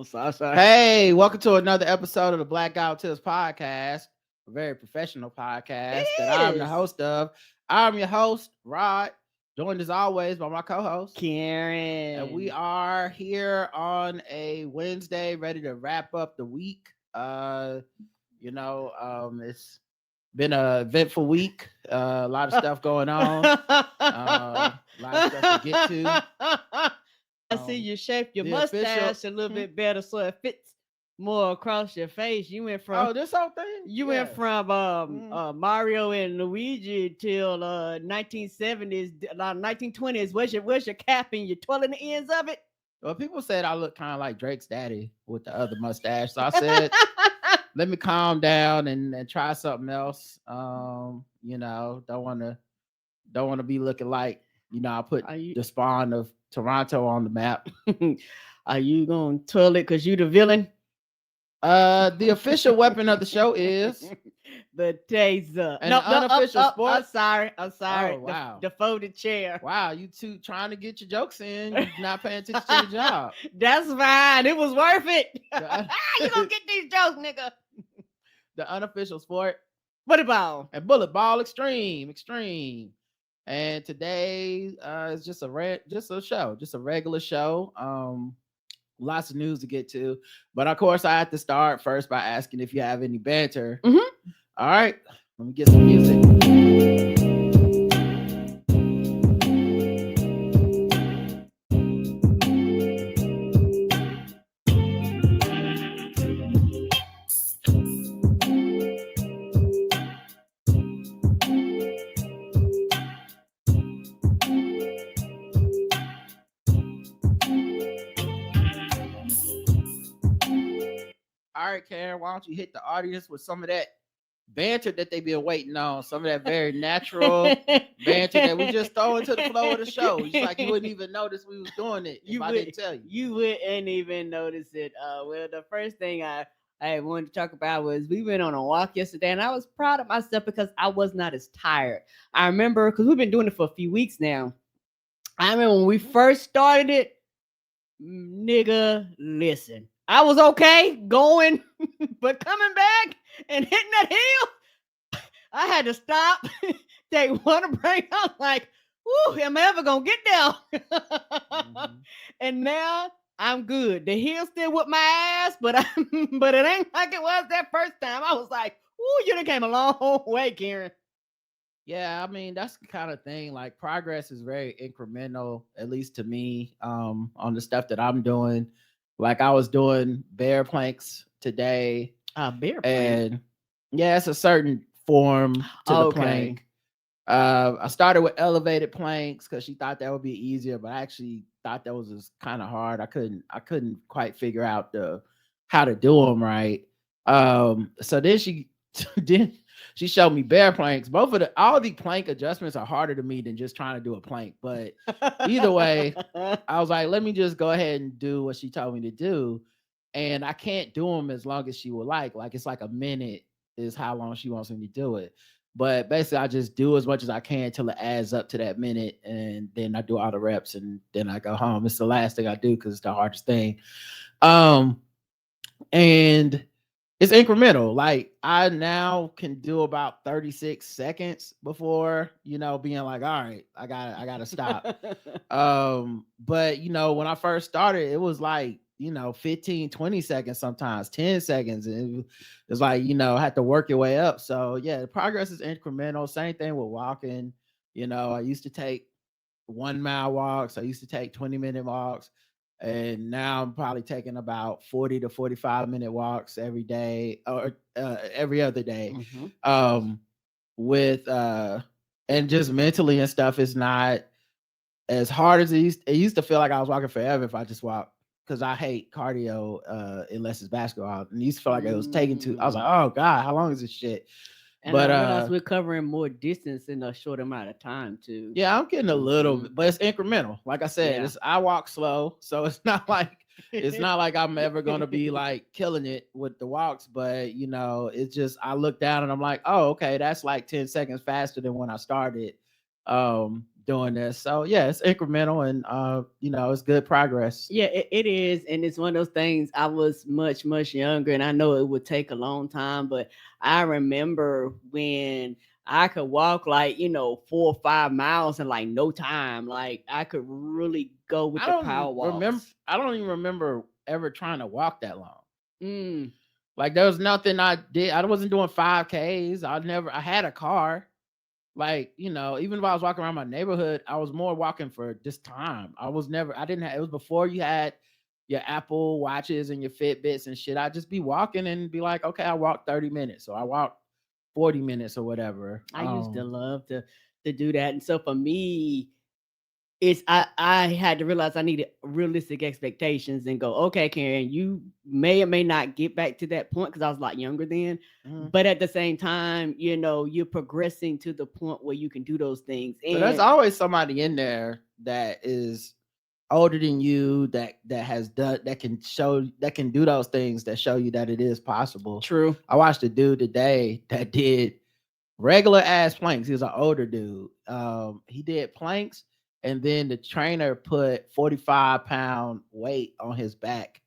Sasha. Hey, welcome to another episode of the Blackout Tips podcast, a very professional podcast that I'm the host of. I'm your host, Rod, joined as always by my co-host, Karen. and we are here on a Wednesday, ready to wrap up the week. It's been an eventful week. A lot of stuff going on. A lot of stuff to get to. I see you shape your the mustache official- a little bit better so it fits more across your face. You went from this whole thing. you went from Mario and Luigi till 1970s, 1920s. Where's your cap and your twirling the ends of it? Well, people said I look kind of like Drake's daddy with the other mustache, so I said, let me calm down and try something else. Don't want to be looking like I put the spawn of Toronto on the map. Are you gonna twirl it because you the villain? The official weapon of the show is the taser. And unofficial sport. I'm sorry. Oh, wow. The folded chair. Wow, you two trying to get your jokes in. You're not paying attention to your job. That's fine. It was worth it. You gonna get these jokes, nigga. The unofficial sport. Bullet ball. And bullet ball extreme. And today is just a regular show. Lots of news to get to, but of course I have to start first by asking if you have any banter. Mm-hmm. All right, let me get some music. All right, Karen, why don't you hit the audience with some of that banter that they've been waiting on, some of that very natural banter that we just throw into the flow of the show. It's like you wouldn't even notice we was doing it if I didn't tell you. You wouldn't even notice it. Well, the first thing I wanted to talk about was we went on a walk yesterday, and I was proud of myself because I was not as tired. I remember, because we've been doing it for a few weeks now. I remember when we first started it, nigga, listen. I was okay going, but coming back and hitting that hill, I had to stop, take one break. I was like, "Ooh, am I ever gonna get there?" Mm-hmm. And now I'm good. The hill still with my ass, but it ain't like it was that first time. I was like, "Ooh, you done came a long way, Karen." Yeah, I mean, that's the kind of thing. Like, progress is very incremental, at least to me, on the stuff that I'm doing. Like, I was doing bear planks today. Bear plank. And yeah, it's a certain form to the plank. I started with elevated planks because she thought that would be easier, but I actually thought that was kind of hard. I couldn't quite figure out how to do them right. So then she showed me bear planks. All the plank adjustments are harder to me than just trying to do a plank. But either way, I was like, let me just go ahead and do what she told me to do. And I can't do them as long as she would like. Like, it's like a minute is how long she wants me to do it. But basically, I just do as much as I can till it adds up to that minute. And then I do all the reps and then I go home. It's the last thing I do because it's the hardest thing. And it's incremental. Like, I now can do about 36 seconds before, being like, all right, I gotta stop. But when I first started, it was like, 15, 20 seconds, sometimes 10 seconds. And it's like, I had to work your way up. So yeah, the progress is incremental. Same thing with walking. I used to take 1 mile walks. I used to take 20-minute walks. And now I'm probably taking about 40 to 45-minute walks every day or every other day. Mm-hmm. And just mentally and stuff is not as hard as it used. It used to feel like I was walking forever if I just walked, because I hate cardio unless it's basketball. And it used to feel like it was taking too. I was like, oh God, how long is this shit? And I realize we're covering more distance in a short amount of time too. Yeah, I'm getting a little bit, but it's incramental. Like I said, I walk slow, so it's not like I'm ever gonna be like killing it with the walks. But it's just I look down and I'm like, oh, okay, that's like 10 seconds faster than when I started. doing this. So yeah, it's incremental and it's good progress. Yeah, it is. And it's one of those things. I was much, much younger, and I know it would take a long time, but I remember when I could walk like, 4 or 5 miles in like no time. Like I could really go with I the don't power remember. walks. I don't even remember ever trying to walk that long. Mm, Like there was nothing I did. I wasn't doing 5Ks. I had a car. Like, even if I was walking around my neighborhood, I was more walking for this time. I didn't have, it was before you had your Apple watches and your Fitbits and shit. I'd just be walking and be like, okay, I walked 30 minutes. So I walked 40 minutes or whatever. I used to love to do that. And so for me, I had to realize I needed realistic expectations and go, okay, Karen, you may or may not get back to that point because I was a lot younger then. Mhm. But at the same time, you're progressing to the point where you can do those things. So there's And always somebody in there that is older than you that has done that can do those things that show you that it is possible. true. I watched a dude today that did regular ass planks. He was an older dude. He did planks, and then the trainer put 45-pound weight on his back,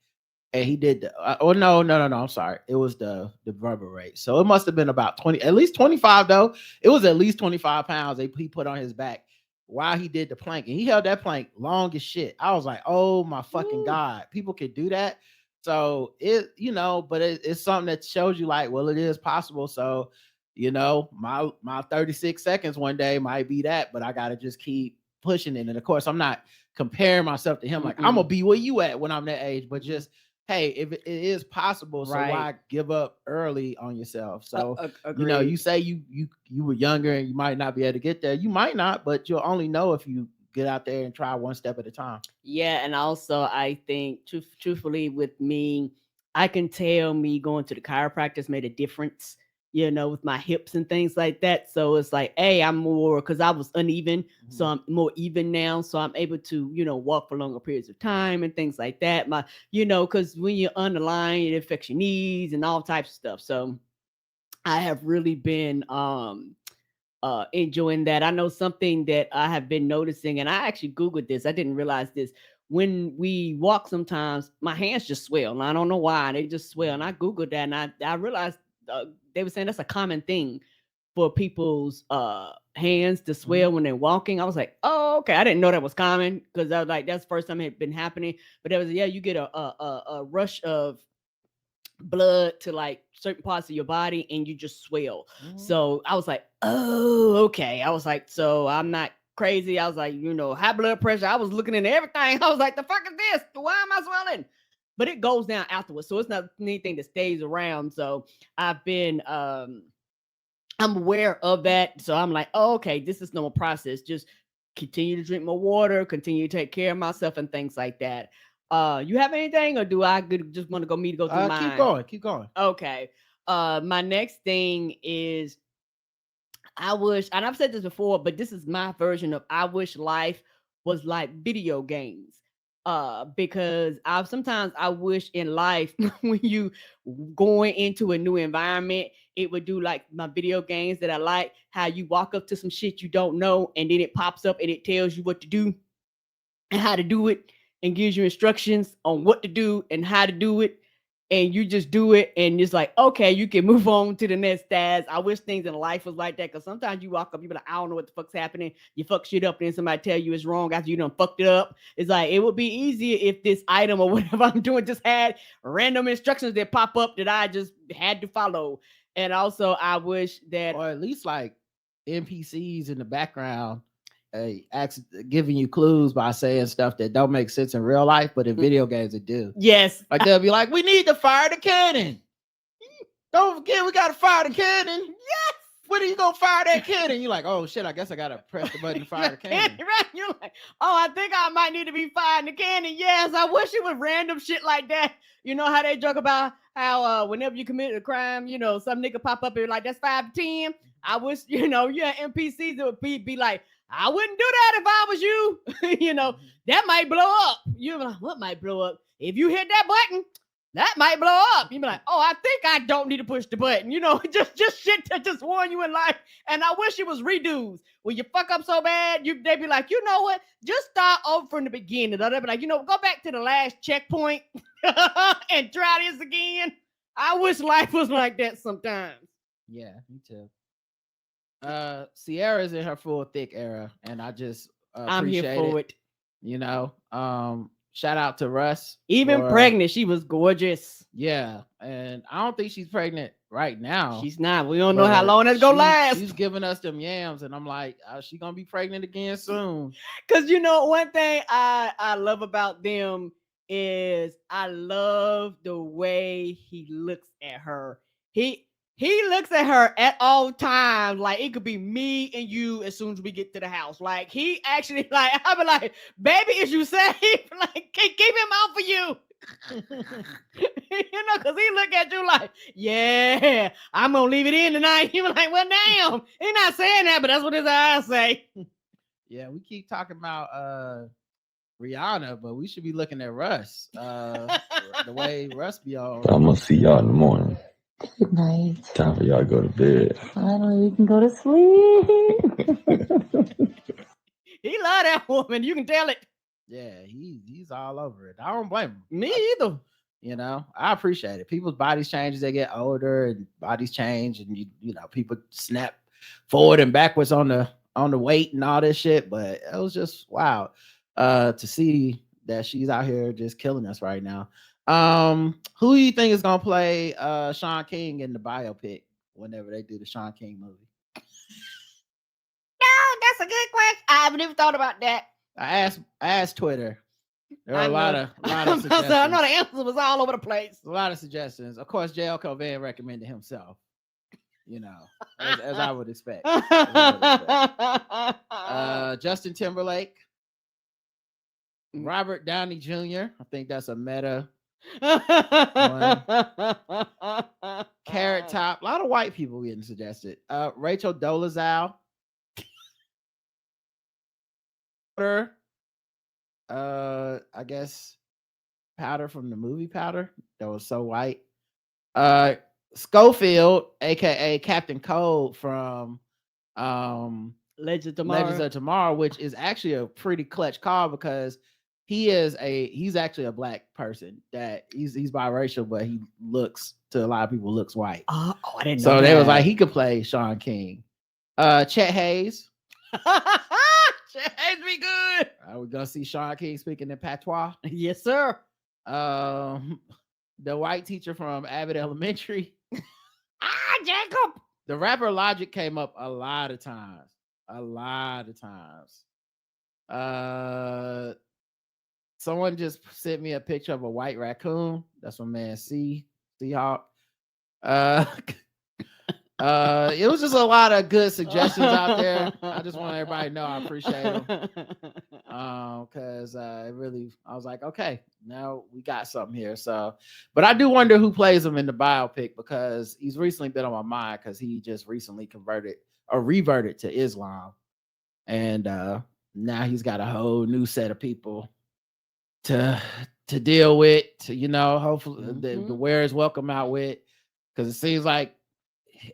and he did the. Oh no! I'm sorry. It was the verbal rate. So it must have been about 20, at least 25 though. It was at least 25 pounds he put on his back while he did the plank, and he held that plank long as shit. I was like, oh my fucking Woo. god, people could do that. So but it's something that shows you like, well, it is possible. So my 36 seconds one day might be that, but I gotta just keep pushing it. And of course, I'm not comparing myself to him like I'm gonna be where you at when I'm that age, but just hey, if it is possible, so Right. why give up early on yourself? So Agreed. you say you were younger and you might not be able to get there. You might not, but you'll only know if you get out there and try one step at a time. Yeah, and also I think truthfully with me, I can tell me going to the chiropractors made a difference, with my hips and things like that. So it's like, hey, I'm more because I was uneven, so I'm more even now. So I'm able to, walk for longer periods of time and things like that. Because when you're underlying, it affects your knees and all types of stuff. So I have really been enjoying that. I know something that I have been noticing, and I actually Googled this. I didn't realize this. When we walk, sometimes my hands just swell, and I don't know why they just swell. And I Googled that, and I realized they were saying that's a common thing for people's hands to swell when they're walking. I was like, oh, okay. I didn't know that was common because I was like, that's the first time it had been happening. But it was, yeah, you get a rush of blood to like certain parts of your body and you just swell. So I was like, oh, okay. I was like, so I'm not crazy. I was like, high blood pressure. I was looking into everything. I was like, the fuck is this? Why am I swelling? But it goes down afterwards. So it's not anything that stays around. So I've been I'm aware of that. So I'm like, oh, okay, this is normal process. Just continue to drink more water, continue to take care of myself and things like that. You have anything, or do I just want to go through mine? Keep going. Okay. My next thing is I wish, and I've said this before, but this is my version of I wish life was like video games. Because I wish in life when you going into a new environment, it would do like my video games that I like, how you walk up to some shit you don't know, and then it pops up and it tells you what to do and how to do it and gives you instructions on what to do and how to do it. And you just do it, and it's like, okay, you can move on to the next task. I wish things in life was like that, because sometimes you walk up, you be like, I don't know what the fuck's happening. You fuck shit up, and then somebody tell you it's wrong after you done fucked it up. It's like, it would be easier if this item or whatever I'm doing just had random instructions that pop up that I just had to follow. And also, I wish that, or at least like NPCs in the background giving you clues by saying stuff that don't make sense in real life, but in video games it do. Yes. Like they'll be like, we need to fire the cannon. Don't forget, we gotta fire the cannon. Yes. When are you gonna fire that cannon? You're like, oh shit, I guess I gotta press the button to fire the cannon. Right? You're like, oh, I think I might need to be firing the cannon. Yes, I wish it was random shit like that. You know how they joke about how whenever you commit a crime, some nigga pop up and like, that's 5 to 10. I wish, yeah, NPCs that would be like, I wouldn't do that if I was you. That might blow up. You're like, what might blow up? If you hit that button, that might blow up. You be like, oh, I think I don't need to push the button. Just shit that just warn you in life. And I wish it was redos. When you fuck up so bad, they be like, you know what? Just start over from the beginning. They'll be like, go back to the last checkpoint and try this again. I wish life was like that sometimes. Yeah, me too. Sierra's in her full thick era, and I just I'm here for it. Shout out to Russ. Even pregnant, she was gorgeous. Yeah, and I don't think she's pregnant right now. She's not. We don't know how long that's gonna last. She's giving us them yams, and I'm like, she gonna be pregnant again soon. Because one thing I love about them is I love the way he looks at her. He looks at her at all times like it could be me and you as soon as we get to the house. Like he actually I be like, baby, is you safe? Like keep him out for you. Because he look at you like, yeah, I'm gonna leave it in tonight. You be like, well, damn, he's not saying that, but that's what his eyes say. Yeah, we keep talking about Rihanna, but we should be looking at Russ. The way Russ be on. I'm gonna see y'all in the morning. Good night. Time for y'all to go to bed. Finally, we can go to sleep. He love that woman. You can tell it. Yeah, he's all over it. I don't blame him. Me either. I appreciate it. People's bodies change as they get older, and bodies change, and people snap forward and backwards on the weight and all this shit. But it was just wow to see that she's out here just killing us right now. Who do you think is gonna play Sean King in the biopic whenever they do the Sean King movie? No, that's a good question. I haven't even thought about that. I asked Twitter. There are a lot of suggestions. I know the answer was all over the place. A lot of suggestions. Of course, J.L. Covan recommended himself. As I would expect. Justin Timberlake, Robert Downey Jr. I think that's a meta. Carrot Top. A lot of white people getting suggested. Rachel Dolezal. I guess Powder from the movie Powder. That was so white. Schofield, aka Captain Cold from Legends of Tomorrow, which is actually a pretty clutch call because he's actually a black person that he's biracial, but he looks to a lot of people looks white. I didn't know. So they was like he could play Sean King. Chet Hayes. Chet Hayes be good. We're gonna see Sean King speaking in patois. Yes, sir. The white teacher from Abbott Elementary. Jacob. The rapper Logic came up a lot of times. Someone just sent me a picture of a white raccoon. That's my man Seahawk. It was just a lot of good suggestions out there. I just want everybody to know I appreciate them. Because I was like, okay, now we got something here. So, but I do wonder who plays him in the biopic because he's recently been on my mind because he just recently reverted to Islam, and now he's got a whole new set of people to deal with. Hopefully the where is welcome out with, because it seems like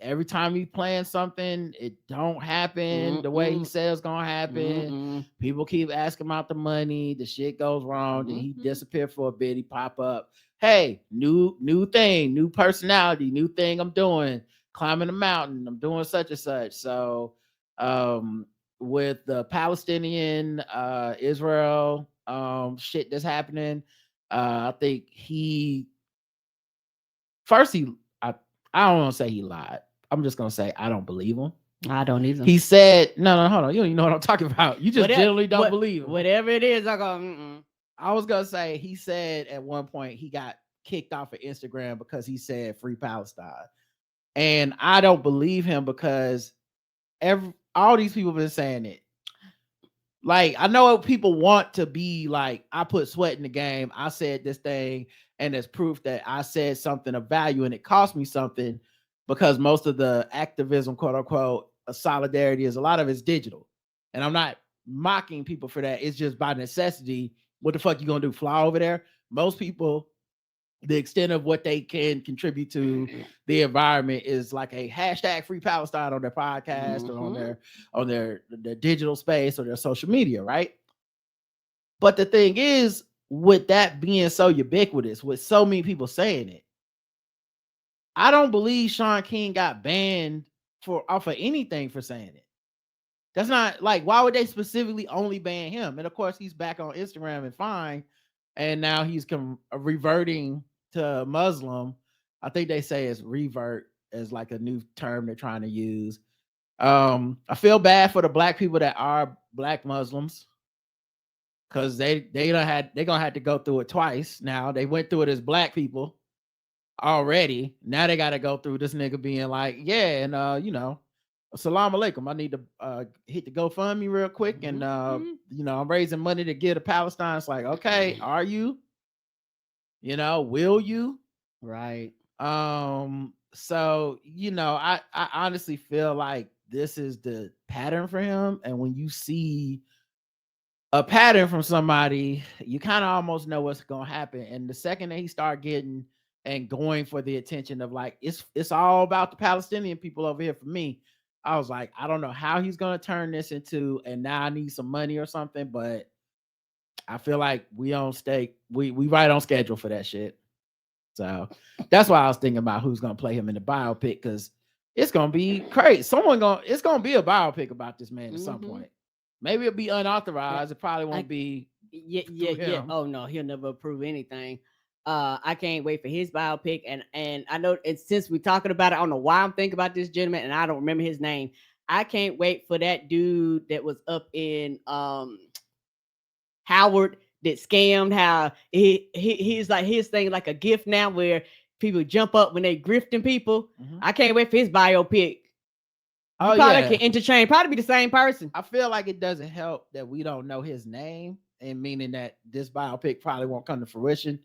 every time he's playing something, it don't happen the way he says it's gonna happen. People keep asking about the money. The shit goes wrong. Then he disappear for a bit. He pop up. Hey, new thing, new personality, new thing I'm doing. Climbing a mountain. I'm doing such and such. So, with the Palestinian, Israel, shit that's happening, I think I don't want to say he lied. I'm just going to say I don't believe him. I don't either. He said, no, hold on. You don't even know what I'm talking about. You just generally don't believe him. Whatever it is, I go, I was going to say, he said at one point he got kicked off of Instagram because he said free Palestine. And I don't believe him because all these people have been saying it. Like, I know people want to be like, I put sweat in the game. I said this thing. And it's proof that I said something of value and it cost me something, because most of the activism, quote unquote, solidarity is a lot of it's digital. And I'm not mocking people for that. It's just by necessity. What the fuck you gonna do? Fly over there? Most people the extent of what they can contribute to the environment is like a hashtag Free Palestine on their podcast or on their digital space or their social media, right? But the thing is, with that being so ubiquitous, with so many people saying it, I don't believe Sean King got banned off of anything for saying it. That's not like, why would they specifically only ban him? And of course, he's back on Instagram and fine. And now he's reverting to Muslim. I think they say it's revert as like a new term they're trying to use. I feel bad for the black people that are black Muslims, because they're gonna have to go through it twice. Now they went through it as black people already. Now they got to go through this nigga being like, yeah, and assalamu alaikum, I need to hit the GoFundMe real quick, and I'm raising money to give to Palestine. It's like, okay, are you? Will you? Right. So I honestly feel like this is the pattern for him, and when you see a pattern from somebody, you kind of almost know what's gonna happen. And the second that he start getting and going for the attention of like, it's all about the Palestinian people over here for me, I was like, I don't know how he's gonna turn this into, and now I need some money or something, but I feel like we right on schedule for that shit. So that's why I was thinking about who's gonna play him in the biopic, because it's gonna be crazy. It's gonna be a biopic about this man at some point. Maybe it'll be unauthorized. It probably won't be. Yeah. Oh no, he'll never approve anything. I can't wait for his biopic, and I know it's, since we're talking about it, I don't know why I'm thinking about this gentleman, and I don't remember his name. I can't wait for that dude that was up in Howard that scammed. How he's like, his thing like a gift now, where people jump up when they grifting people. I can't wait for his biopic. Probably can interchange, probably be the same person. I feel like it doesn't help that we don't know his name, and meaning that this biopic probably won't come to fruition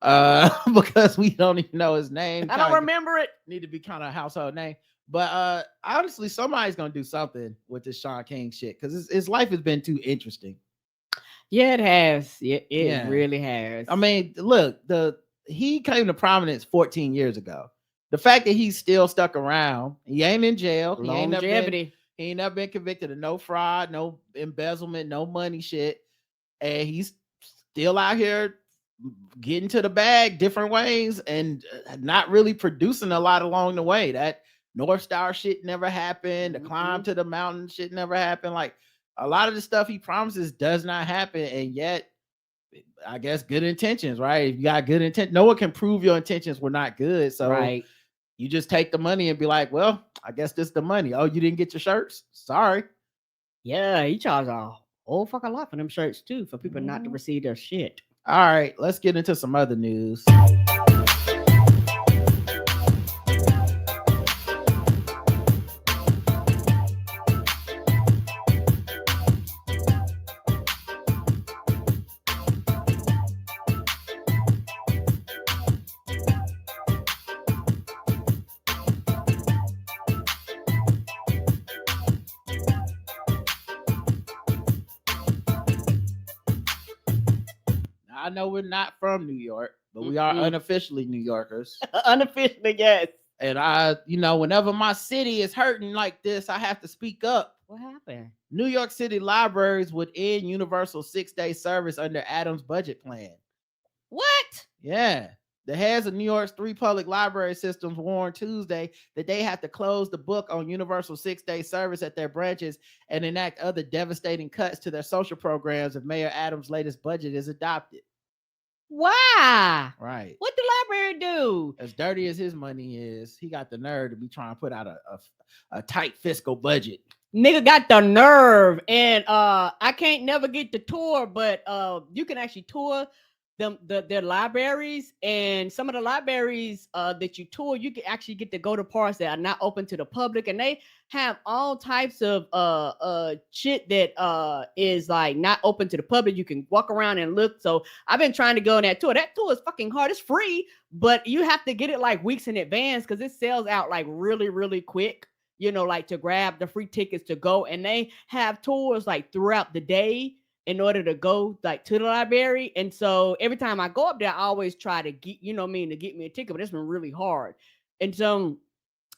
because we don't even know his name. I don't remember it. Need to be kind of a household name. But honestly, somebody's gonna do something with this Sean King shit, because his life has been too interesting. Yeah, it has. It really has. I mean, look, he came to prominence 14 years ago. The fact that he's still stuck around, he ain't in jail. Longevity. He ain't never been convicted of no fraud, no embezzlement, no money shit. And he's still out here getting to the bag different ways and not really producing a lot along the way. That North Star shit never happened. The climb to the mountain shit never happened. Like, a lot of the stuff he promises does not happen. And yet, I guess good intentions, right? If you got good intent, no one can prove your intentions were not good. So right. You just take the money and be like, well, I guess this is the money. Oh, you didn't get your shirts? Sorry. Yeah, he charged a whole fucking lot for them shirts too, for people not to receive their shit. All right, let's get into some other news. I know we're not from New York, but we are unofficially New Yorkers. Unofficially, yes. And whenever my city is hurting like this, I have to speak up. What happened? New York City libraries would end universal 6-day service under Adams' budget plan. What? Yeah. The heads of New York's 3 public library systems warned Tuesday that they have to close the book on universal 6-day service at their branches and enact other devastating cuts to their social programs if Mayor Adams' latest budget is adopted. Why? Right. What the library do? As dirty as his money is, he got the nerve to be trying to put out a tight fiscal budget. Nigga got the nerve. And I can't never get the tour, but you can actually tour their libraries, and some of the libraries that you tour, you can actually get to go to parts that are not open to the public, and they have all types of shit that is like not open to the public. You can walk around and look. So I've been trying to go on that tour. That tour is fucking hard. It's free, but you have to get it like weeks in advance because it sells out like really, really quick. Like to grab the free tickets to go, and they have tours like throughout the day. in order to go like to the library. And so every time I go up there, I always try to get, you know what I mean, to get me a ticket, but it's been really hard. And so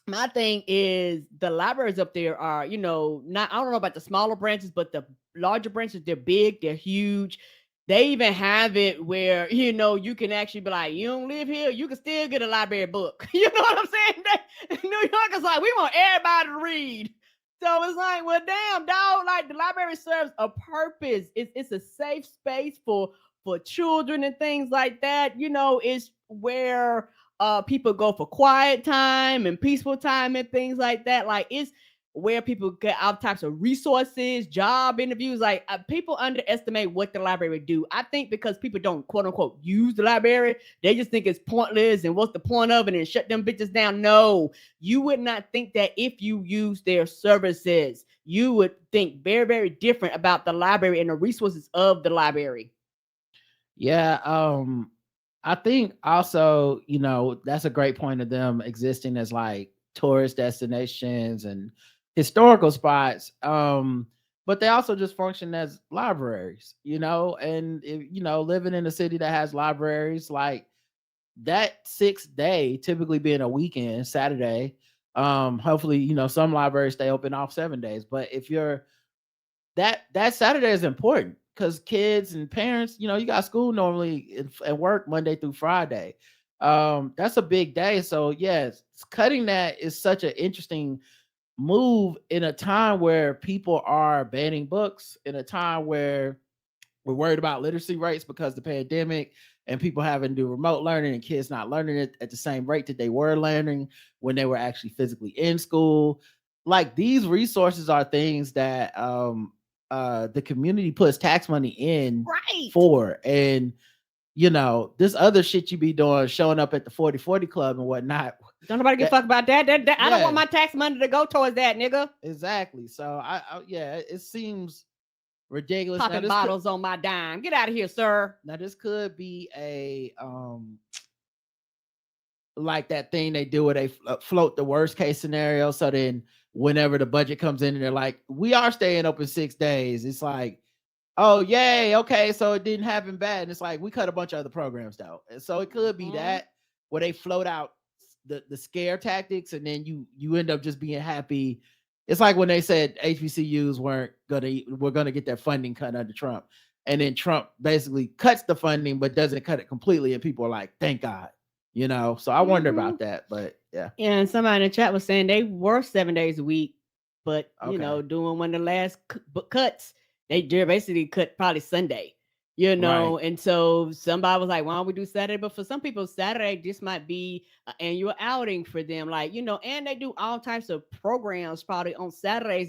my thing is the libraries up there are, you know, not, I don't know about the smaller branches, but the larger branches, they're big, they're huge. They even have it where, you know, you can actually be like, you don't live here, you can still get a library book. You know what I'm saying? New York is like, we want everybody to read. So it's like, well, damn, dog, like the library serves a purpose. It's a safe space for children and things like that. You know, it's where people go for quiet time and peaceful time and things like that. Like it's where people get all types of resources, job interviews. Like people underestimate what the library do. I think because people don't quote unquote use the library, they just think it's pointless and what's the point of it and shut them bitches down. No, you would not think that if you use their services. You would think very, very different about the library and the resources of the library. Yeah, I think also, you know, that's a great point of them existing as like tourist destinations and historical spots. But they also just function as libraries, you know, and if, you know, living in a city that has libraries, like that 6th day typically being a weekend, Saturday. Hopefully, you know, some libraries stay open off 7 days, but if you're that Saturday is important because kids and parents, you know, you got school normally and work Monday through Friday. That's a big day. So yes, cutting that is such an interesting move in a time where people are banning books, in a time where we're worried about literacy rates because the pandemic and people having to do remote learning and kids not learning it at the same rate that they were learning when they were actually physically in school. Like these resources are things that the community puts tax money in Right. for. And you know, this other shit you be doing, showing up at the 40/40 club and whatnot. Don't nobody give a fuck about that. I don't Yeah. want my tax money to go towards that, nigga. Exactly. So yeah, it seems ridiculous. Popping bottles on my dime. Get out of here, sir. Now this could be a like that thing they do where they float the worst case scenario. So then whenever the budget comes in and they're like, we are staying open 6 days. It's like, oh yay, okay, so it didn't happen bad. And it's like we cut a bunch of other programs though. And so it could be that where they float out the scare tactics and then you end up just being happy. It's like when they said HBCUs we're gonna get their funding cut under Trump. And then Trump basically cuts the funding but doesn't cut it completely. And people are like, thank God. You know, so I wonder about that, but yeah. And somebody in the chat was saying they were 7 days a week, but you know, doing one of the last cuts, they basically cut probably Sunday, you know, and so somebody was like, why don't we do Saturday? But for some people, Saturday just might be an annual outing for them, like, you know, and they do all types of programs probably on Saturdays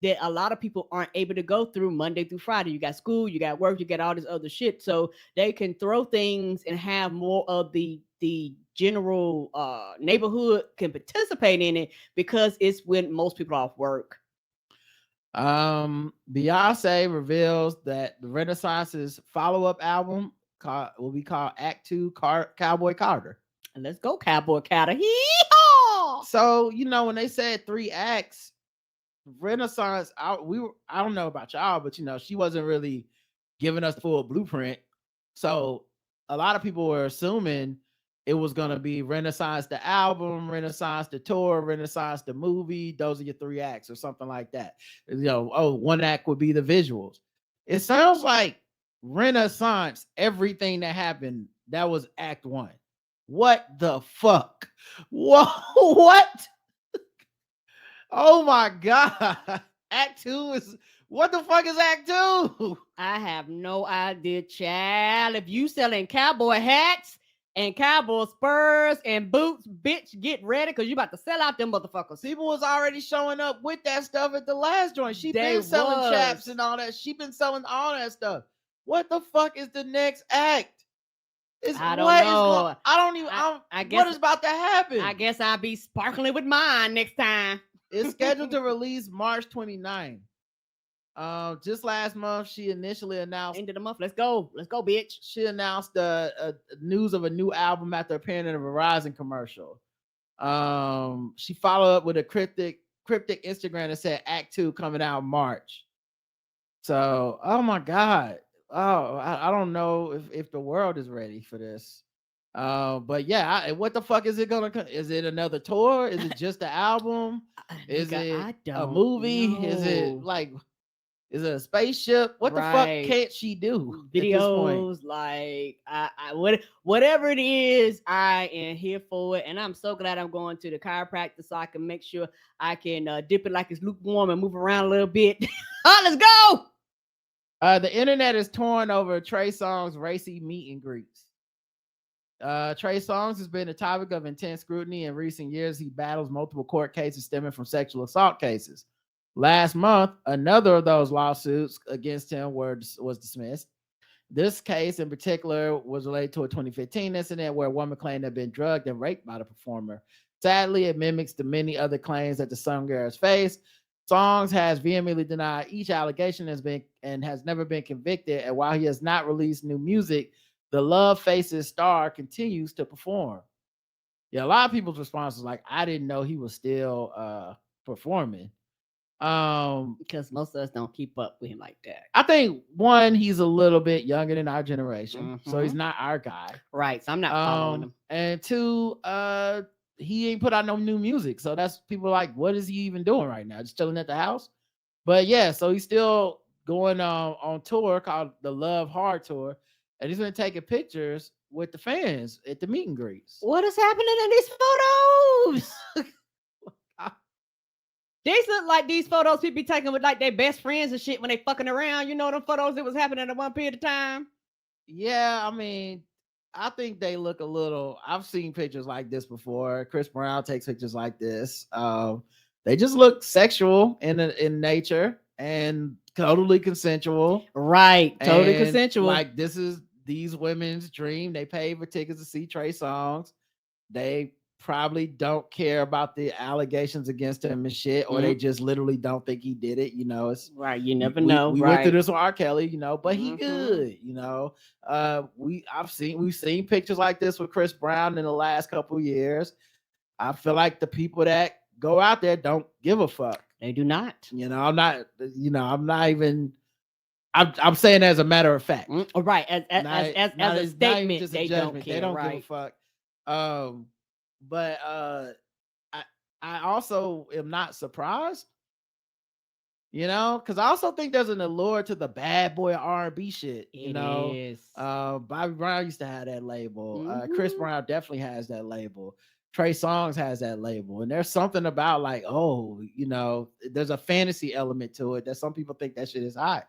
that a lot of people aren't able to go through Monday through Friday. You got school, you got work, you got all this other shit. So they can throw things and have more of the general neighborhood can participate in it because it's when most people are off work. Beyonce reveals that the Renaissance's follow-up album will be called Act 2 Cowboy Carter. And let's go, Cowboy Carter. Hee-haw! So, you know, when they said 3 acts, Renaissance, I don't know about y'all, but you know, she wasn't really giving us the full blueprint. So a lot of people were assuming it was gonna be Renaissance the album, Renaissance the tour, Renaissance the movie. Those are your 3 acts or something like that. You know, 1 act would be the visuals. It sounds like Renaissance, everything that happened, that was act 1. What the fuck? What? Oh my God. Act 2 is what the fuck is Act 2? I have no idea, child. If you selling cowboy hats and cowboy spurs and boots, bitch, get ready because you about to sell out them motherfuckers. People was already showing up with that stuff at the last joint. She been selling chaps and all that. She been selling all that stuff. What the fuck is the next act? I don't know. I guess what is about to happen? I guess I'll be sparkling with mine next time. It's scheduled to release March 29th. Just last month, she initially announced end of the month. Let's go, bitch. She announced the news of a new album after appearing in a Verizon commercial. She followed up with a cryptic Instagram that said Act 2 coming out in March. So, oh my God. Oh, I don't know if the world is ready for this. But yeah, what the fuck is it gonna? Is it another tour? Is it just the album? Is it a movie? Is it like? Is it a spaceship? What the fuck can't she do at this point? Videos, like whatever it is, I am here for it, and I'm so glad I'm going to the chiropractor so I can make sure I can dip it like it's lukewarm and move around a little bit. Let's go. The internet is torn over Trey Songz' racy meet and greets. Trey Songz has been a topic of intense scrutiny in recent years. He battles multiple court cases stemming from sexual assault cases. Last month, another of those lawsuits against him was dismissed. This case in particular was related to a 2015 incident where a woman claimed to have been drugged and raped by the performer. Sadly, it mimics the many other claims that the singer has faced. Songz has vehemently denied each allegation has never been convicted, and while he has not released new music, the Love Faces star continues to perform. Yeah, a lot of people's response was like, I didn't know he was still performing. Because most of us don't keep up with him like that. I think one, he's a little bit younger than our generation, so he's not our guy. Right. So I'm not following him. And two, he ain't put out no new music. So that's people like, what is he even doing right now? Just chilling at the house. But yeah, so he's still going on tour called the Love Hard Tour. And he's been taking pictures with the fans at the meet and greets. What is happening in these photos? These look like these photos people be taking with like their best friends and shit when they fucking around. You know them photos that was happening at one period of time? Yeah, I mean, I think they look a little. I've seen pictures like this before. Chris Brown takes pictures like this. They just look sexual in nature and totally consensual. Right, totally consensual. Like this is these women's dream. They paid for tickets to see Trey Songz. They probably don't care about the allegations against him and shit, or they just literally don't think he did it. You know, it's right. You never know. We went through this with R. Kelly, you know, but he good. You know, we've seen pictures like this with Chris Brown in the last couple years. I feel like the people that go out there don't give a fuck. They do not. You know, I'm not even. I'm saying as a matter of fact, right? As a statement, they don't care. They don't give a fuck. But I also am not surprised, you know, because I also think there's an allure to the bad boy R&B shit. You know, Bobby Brown used to have that label. Chris Brown definitely has that label. Trey Songz has that label, and there's something about like, oh, you know, there's a fantasy element to it that some people think that shit is hot.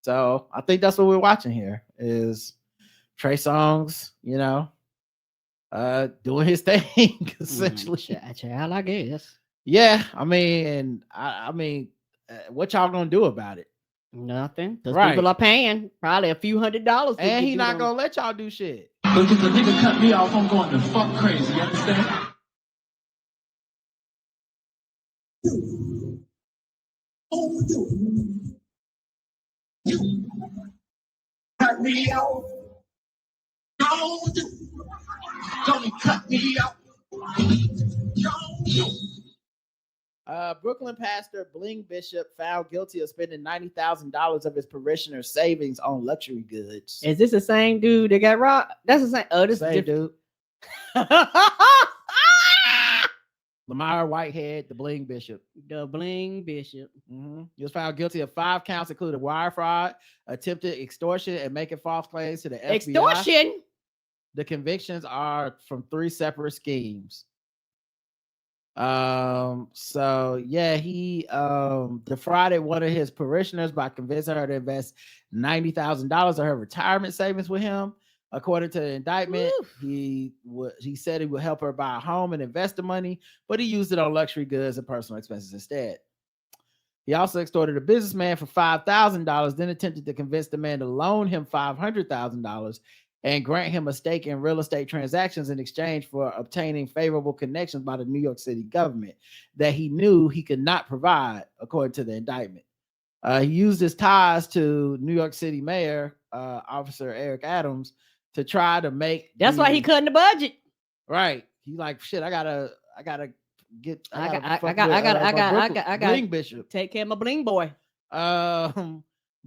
So I think that's what we're watching here is Trey Songz, you know, doing his thing essentially. Child, I guess. Yeah, I mean, what y'all gonna do about it? Nothing. Because people are paying probably a few $100s. And he not gonna let y'all do shit. Look, if the nigga cut me off, I'm going to fuck crazy. You understand? Cut me off. Don't cut me off. Brooklyn pastor Bling Bishop found guilty of spending $90,000 of his parishioners' savings on luxury goods. Is this the same dude that got robbed? That's the same. Oh, this same is dude. Lamar Whitehead, the Bling Bishop. The Bling Bishop. He was found guilty of 5 counts, including wire fraud, attempted extortion, and making false claims to the FBI. Extortion? The convictions are from 3 separate schemes. So yeah, he defrauded one of his parishioners by convincing her to invest $90,000 of her retirement savings with him. According to the indictment, he said he would help her buy a home and invest the money, but he used it on luxury goods and personal expenses instead. He also extorted a businessman for $5,000, then attempted to convince the man to loan him $500,000 and grant him a stake in real estate transactions in exchange for obtaining favorable connections by the New York City government that he knew he could not provide, according to the indictment. He used his ties to New York City Mayor, Officer Eric Adams, to try to make. That's why he cutting the budget. Right. He's like, shit, I gotta Bling Bishop. Take care of my bling boy.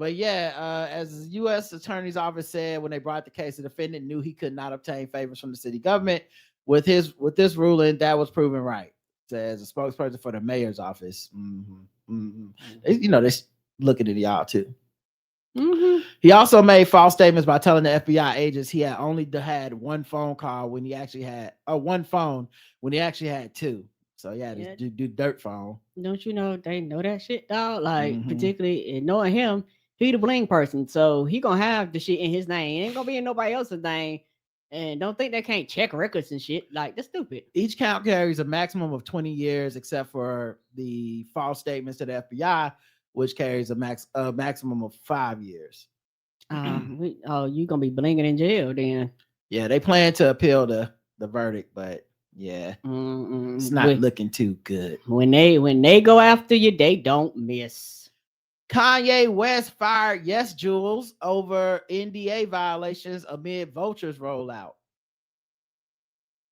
But yeah, as the U.S. Attorney's Office said when they brought the case, the defendant knew he could not obtain favors from the city government. With this ruling, that was proven right. Says a spokesperson for the mayor's office. They're looking at y'all too. He also made false statements by telling the FBI agents he had only had one phone call when he actually had one phone when he actually had two. So yeah, this do dirt phone. Don't you know they know that shit, dog? Like particularly knowing him, he the bling person, so he gonna have the shit in his name. It ain't gonna be in nobody else's name. And don't think they can't check records and shit. Like, that's stupid. Each count carries a maximum of 20 years, except for the false statements to the FBI, which carries a maximum of 5 years. You gonna be blinging in jail then? Yeah, they plan to appeal the verdict, but yeah, it's not looking too good. When they go after you, they don't miss. Kanye West fired Yes Jules over NDA violations amid Vultures rollout.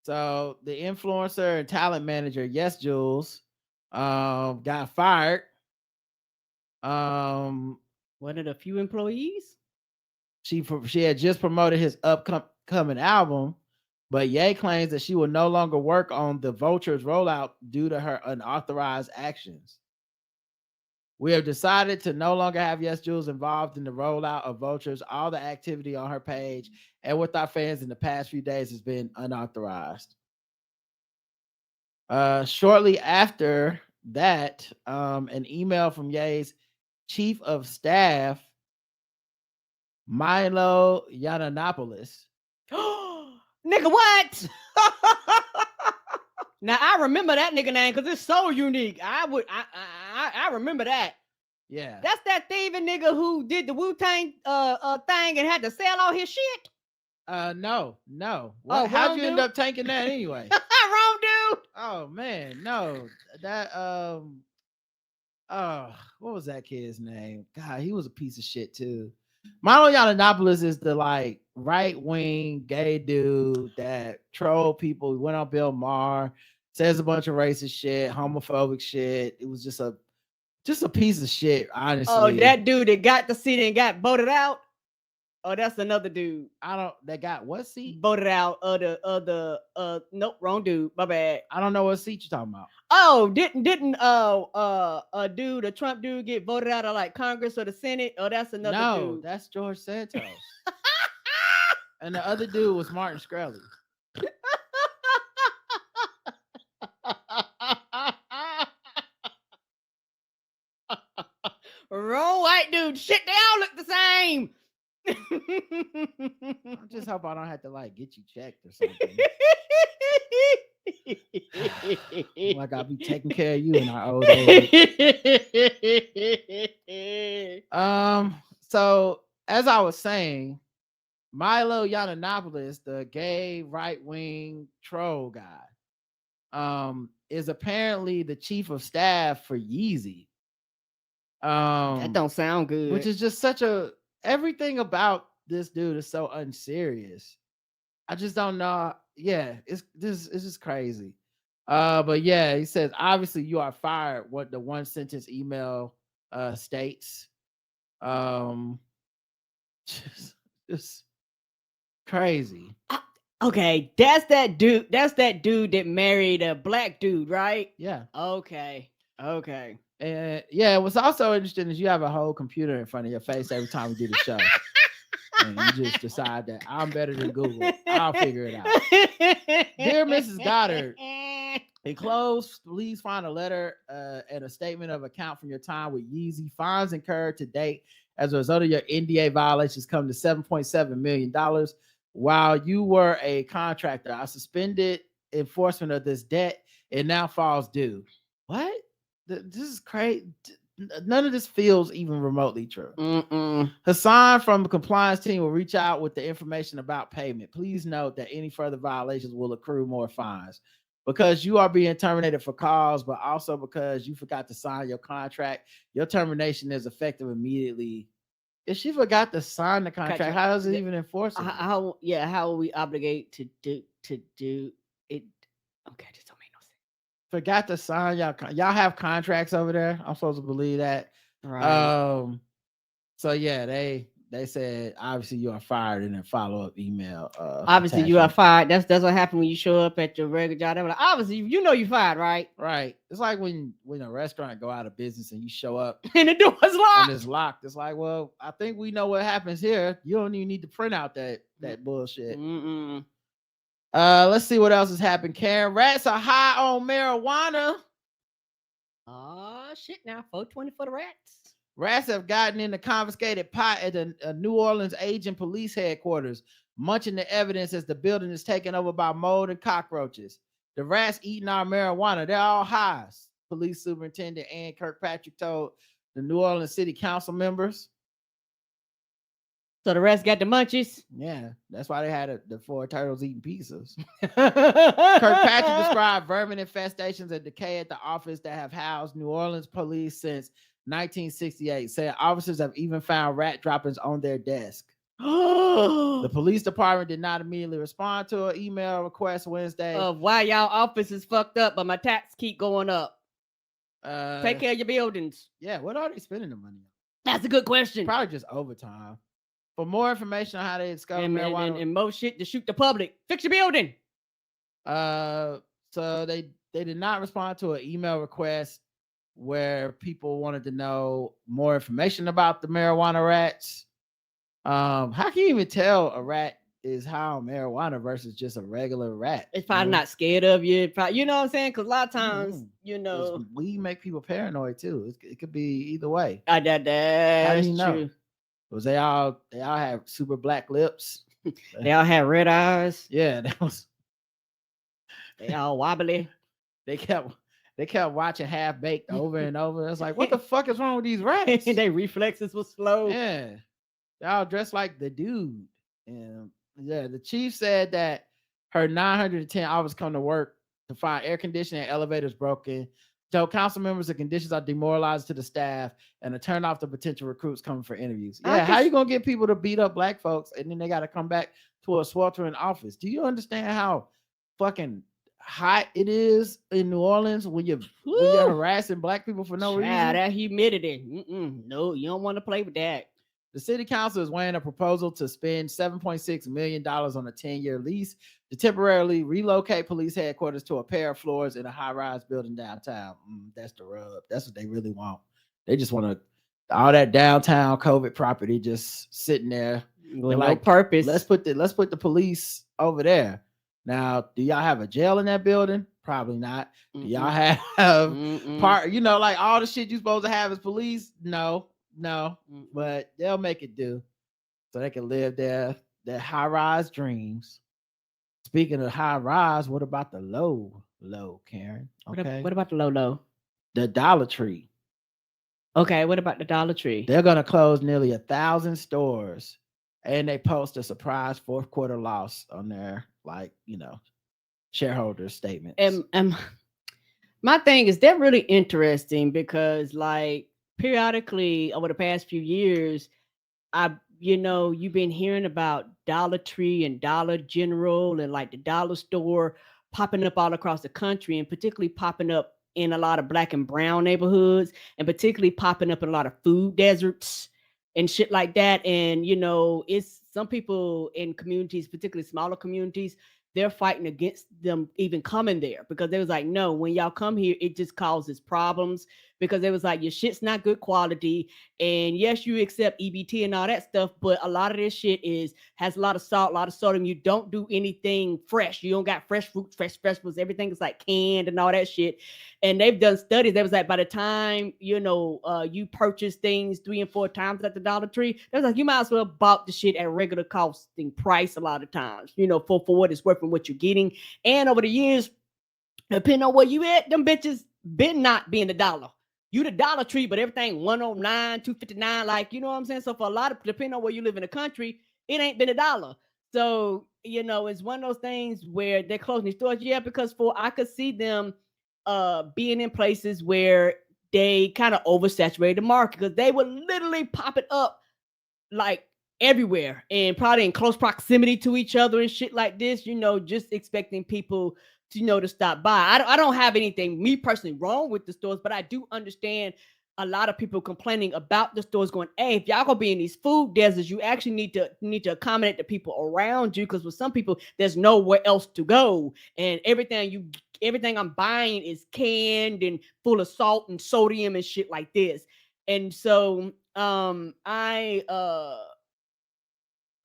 So the influencer and talent manager Yes Jules got fired. One of the few employees. She had just promoted his upcoming album, but Ye claims that she will no longer work on the Vultures rollout due to her unauthorized actions. We have decided to no longer have Yes Jules involved in the rollout of Vultures. All the activity on her page and with our fans in the past few days has been unauthorized. Shortly after that, an email from Ye's chief of staff, Milo Yiannopoulos. Nigga, what? Now I remember that nigga name because it's so unique. I remember that. Yeah, that's that thieving nigga who did the Wu-Tang thing and had to sell all his shit. No. How'd you end up tanking that anyway? Wrong dude. Oh man, no. That what was that kid's name? God, he was a piece of shit too. Milo Yiannopoulos is the like right-wing gay dude that troll people. He went on Bill Maher, says a bunch of racist shit, homophobic shit. It was just a piece of shit, honestly. Oh, that dude that got the seat and got voted out. Oh, that's another dude. That got what seat? Voted out. Nope, wrong dude. My bad. I don't know what seat you're talking about. Oh, didn't a Trump dude get voted out of like Congress or the Senate? Oh, that's another dude. No, that's George Santos. And the other dude was Martin Shkreli. Wrong white dude. Shit, they all look the same. I just hope I don't have to like get you checked or something. Like I'll be taking care of you in our old age. So as I was saying, Milo Yiannopoulos, the gay right-wing troll guy, is apparently the chief of staff for Yeezy. That don't sound good. Which is just everything about this dude is so unserious. I just don't know. Yeah, it's just crazy. But yeah, he says obviously you are fired. What the one sentence email states. Just crazy. Okay, that's that dude. That's that dude that married a black dude, right? Yeah. Okay. And yeah, what's also interesting is you have a whole computer in front of your face every time we do the show. And you just decide that I'm better than Google. I'll figure it out. Dear Mrs. Goddard, enclosed, please find a letter and a statement of account from your time with Yeezy. Fines incurred to date as a result of your NDA violations come to $7.7 million. While you were a contractor, I suspended enforcement of this debt. It now falls due. What? This is crazy. None of this feels even remotely true. Hassan from the compliance team will reach out with the information about payment. Please note that any further violations will accrue more fines. Because you are being terminated for cause, but also because you forgot to sign your contract, your termination is effective immediately. If she forgot to sign the contract, how is it even enforceable? How are we obligated to do it? Okay, this don't make no sense. Forgot to sign y'all have contracts over there. I'm supposed to believe that. Right. So yeah, they said obviously you are fired in a follow-up email. Obviously, you are attachment. fired. That's what happened when you show up at your regular job. They were like, obviously, you know you fired, right? Right. It's like when a restaurant go out of business and you show up And the door is and locked. it's locked. It's like, well, I think we know what happens here. You don't even need to print out that bullshit. Mm-mm. Let's see what else has happened. Karen, rats are high on marijuana. Oh shit! Now 420 for the rats. Rats have gotten in the confiscated pot at the New Orleans agent police headquarters, munching the evidence as the building is taken over by mold and cockroaches. The rats eating our marijuana. They're all highs. Police Superintendent Ann Kirkpatrick told the New Orleans City Council members. So the rats got the munchies. Yeah, that's why they had the 4 turtles eating pizzas. Kirkpatrick described vermin infestations and decay at the office that have housed New Orleans police since 1968, saying officers have even found rat droppings on their desk. The police department did not immediately respond to an email request Wednesday. Of why y'all office is fucked up, but my tax keep going up. Take care of your buildings. Yeah, what are they spending the money on? That's a good question. Probably just overtime. For more information on how they discovered marijuana and more shit to shoot the public. Fix your building. So they did not respond to an email request where people wanted to know more information about the marijuana rats. How can you even tell a rat is high on marijuana versus just a regular rat? It's probably not scared of you. Probably, you know what I'm saying? Because a lot of times, weed make people paranoid too. It could be either way. That's How do you know? true. Was they all have super black lips? They all had red eyes. Yeah, that was. They all wobbly. They kept watching Half Baked over and over. It's like, what the fuck is wrong with these rats? Their reflexes were slow. Yeah, they all dressed like the dude. And yeah, the chief said that her 910 hours come to work to find air conditioning and elevators broken. Told council members the conditions are demoralizing to the staff and to turn off the potential recruits coming for interviews. Yeah, how you gonna get people to beat up black folks and then they got to come back to a sweltering office? Do you understand how fucking hot it is in New Orleans when you're harassing black people for no reason? That humidity. No, you don't want to play with that. The city council is weighing a proposal to spend $7.6 million on a 10-year lease to temporarily relocate police headquarters to a pair of floors in a high-rise building downtown. That's the rub. That's what they really want. They just want all that downtown COVID property just sitting there with no purpose. Let's put the police over there. Now, do y'all have a jail in that building? Probably not. Do y'all have part? Like all the shit you supposed to have as police? No, but they'll make it do so they can live their high-rise dreams. Speaking of high-rise, what about the low, Karen? Okay. What about the low? The Dollar Tree. Okay, what about the Dollar Tree? They're gonna close nearly 1,000 stores, and they post a surprise fourth quarter loss on their shareholder statements. And my thing is they're really interesting because periodically over the past few years, you've been hearing about Dollar Tree and Dollar General and the dollar store popping up all across the country, and particularly popping up in a lot of black and brown neighborhoods, and particularly popping up in a lot of food deserts and shit like that. And it's some people in communities, particularly smaller communities, they're fighting against them even coming there because they was like, no, when y'all come here, it just causes problems because they was like, your shit's not good quality. And yes, you accept EBT and all that stuff, but a lot of this shit has a lot of salt, a lot of sodium. You don't do anything fresh. You don't got fresh fruits, fresh vegetables. Everything is canned and all that shit. And they've done studies. They was like, by the time, you purchase things 3 and 4 times at the Dollar Tree, they was like, you might as well bought the shit at regular costing price a lot of times, for what it's worth and what you're getting. And over the years, depending on where you at, them bitches been not being the dollar. You the Dollar Tree, but everything 109, 259, you know what I'm saying? So for a lot of, depending on where you live in the country, it ain't been a dollar. So, it's one of those things where they're closing these stores. Yeah, because I could see them being in places where they kind of oversaturate the market because they would literally pop it up everywhere and probably in close proximity to each other and shit like this, just expecting people to stop by. I don't have anything, me personally, wrong with the stores, but I do understand a lot of people complaining about the stores going, hey, if y'all gonna be in these food deserts, you actually need to accommodate the people around you, because with some people there's nowhere else to go, and everything I'm buying is canned and full of salt and sodium and shit like this. And so I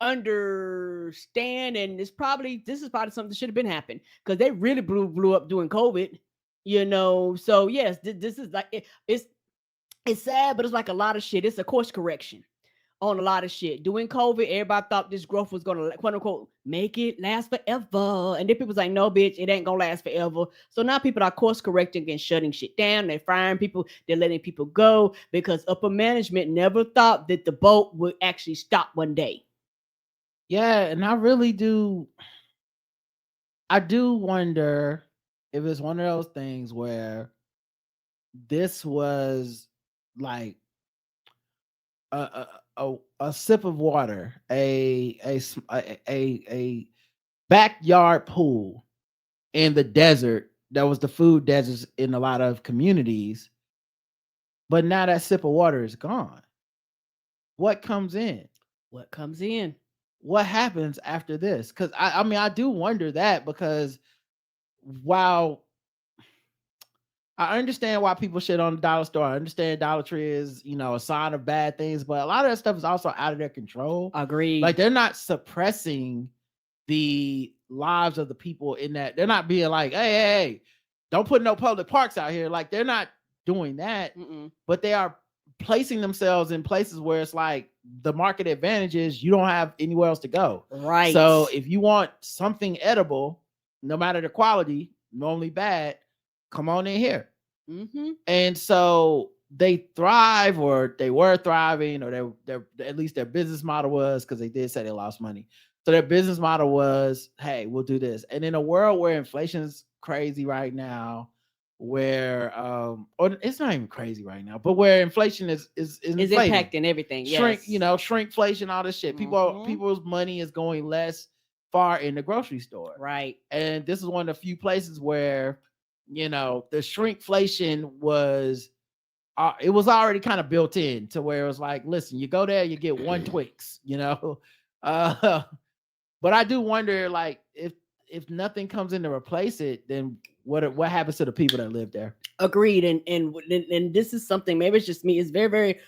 understand, and this is probably something that should have been happened, because they really blew up during COVID, so yes, this is like it's sad, but it's like a lot of shit. It's a course correction on a lot of shit. During COVID, everybody thought this growth was gonna, quote unquote, make it last forever. And then people's like, no, bitch, it ain't gonna last forever. So now people are course correcting and shutting shit down. They're firing people, they're letting people go, because upper management never thought that the boat would actually stop one day. Yeah, and I do wonder if it's one of those things where this was like a sip of water, a backyard pool in the desert that was the food deserts in a lot of communities, but now that sip of water is gone. What comes in? What comes in? What happens after this? Because I mean, I do wonder that, because while I understand why people shit on the dollar store, I understand Dollar Tree is, a sign of bad things, but a lot of that stuff is also out of their control. Agreed. Like, they're not suppressing the lives of the people in that. They're not being like, hey, don't put no public parks out here. Like, they're not doing that. But they are placing themselves in places where it's like the market advantage is you don't have anywhere else to go. Right. So if you want something edible, no matter the quality, normally bad, come on in here. And so they thrive, or they were thriving, or they're at least their business model was, because they did say they lost money. So their business model was, hey, we'll do this. And in a world where inflation's crazy right now, where or it's not even crazy right now, but where inflation is impacting everything. Shrinkflation, all this shit. People's money is going less far in the grocery store. Right. And this is one of the few places where, the shrinkflation was it was already kind of built in to where it was like, listen, you go there, you get one Twix, but I do wonder, like, if nothing comes in to replace it, then what happens to the people that live there? Agreed. And this is something, maybe it's just me, it's very, very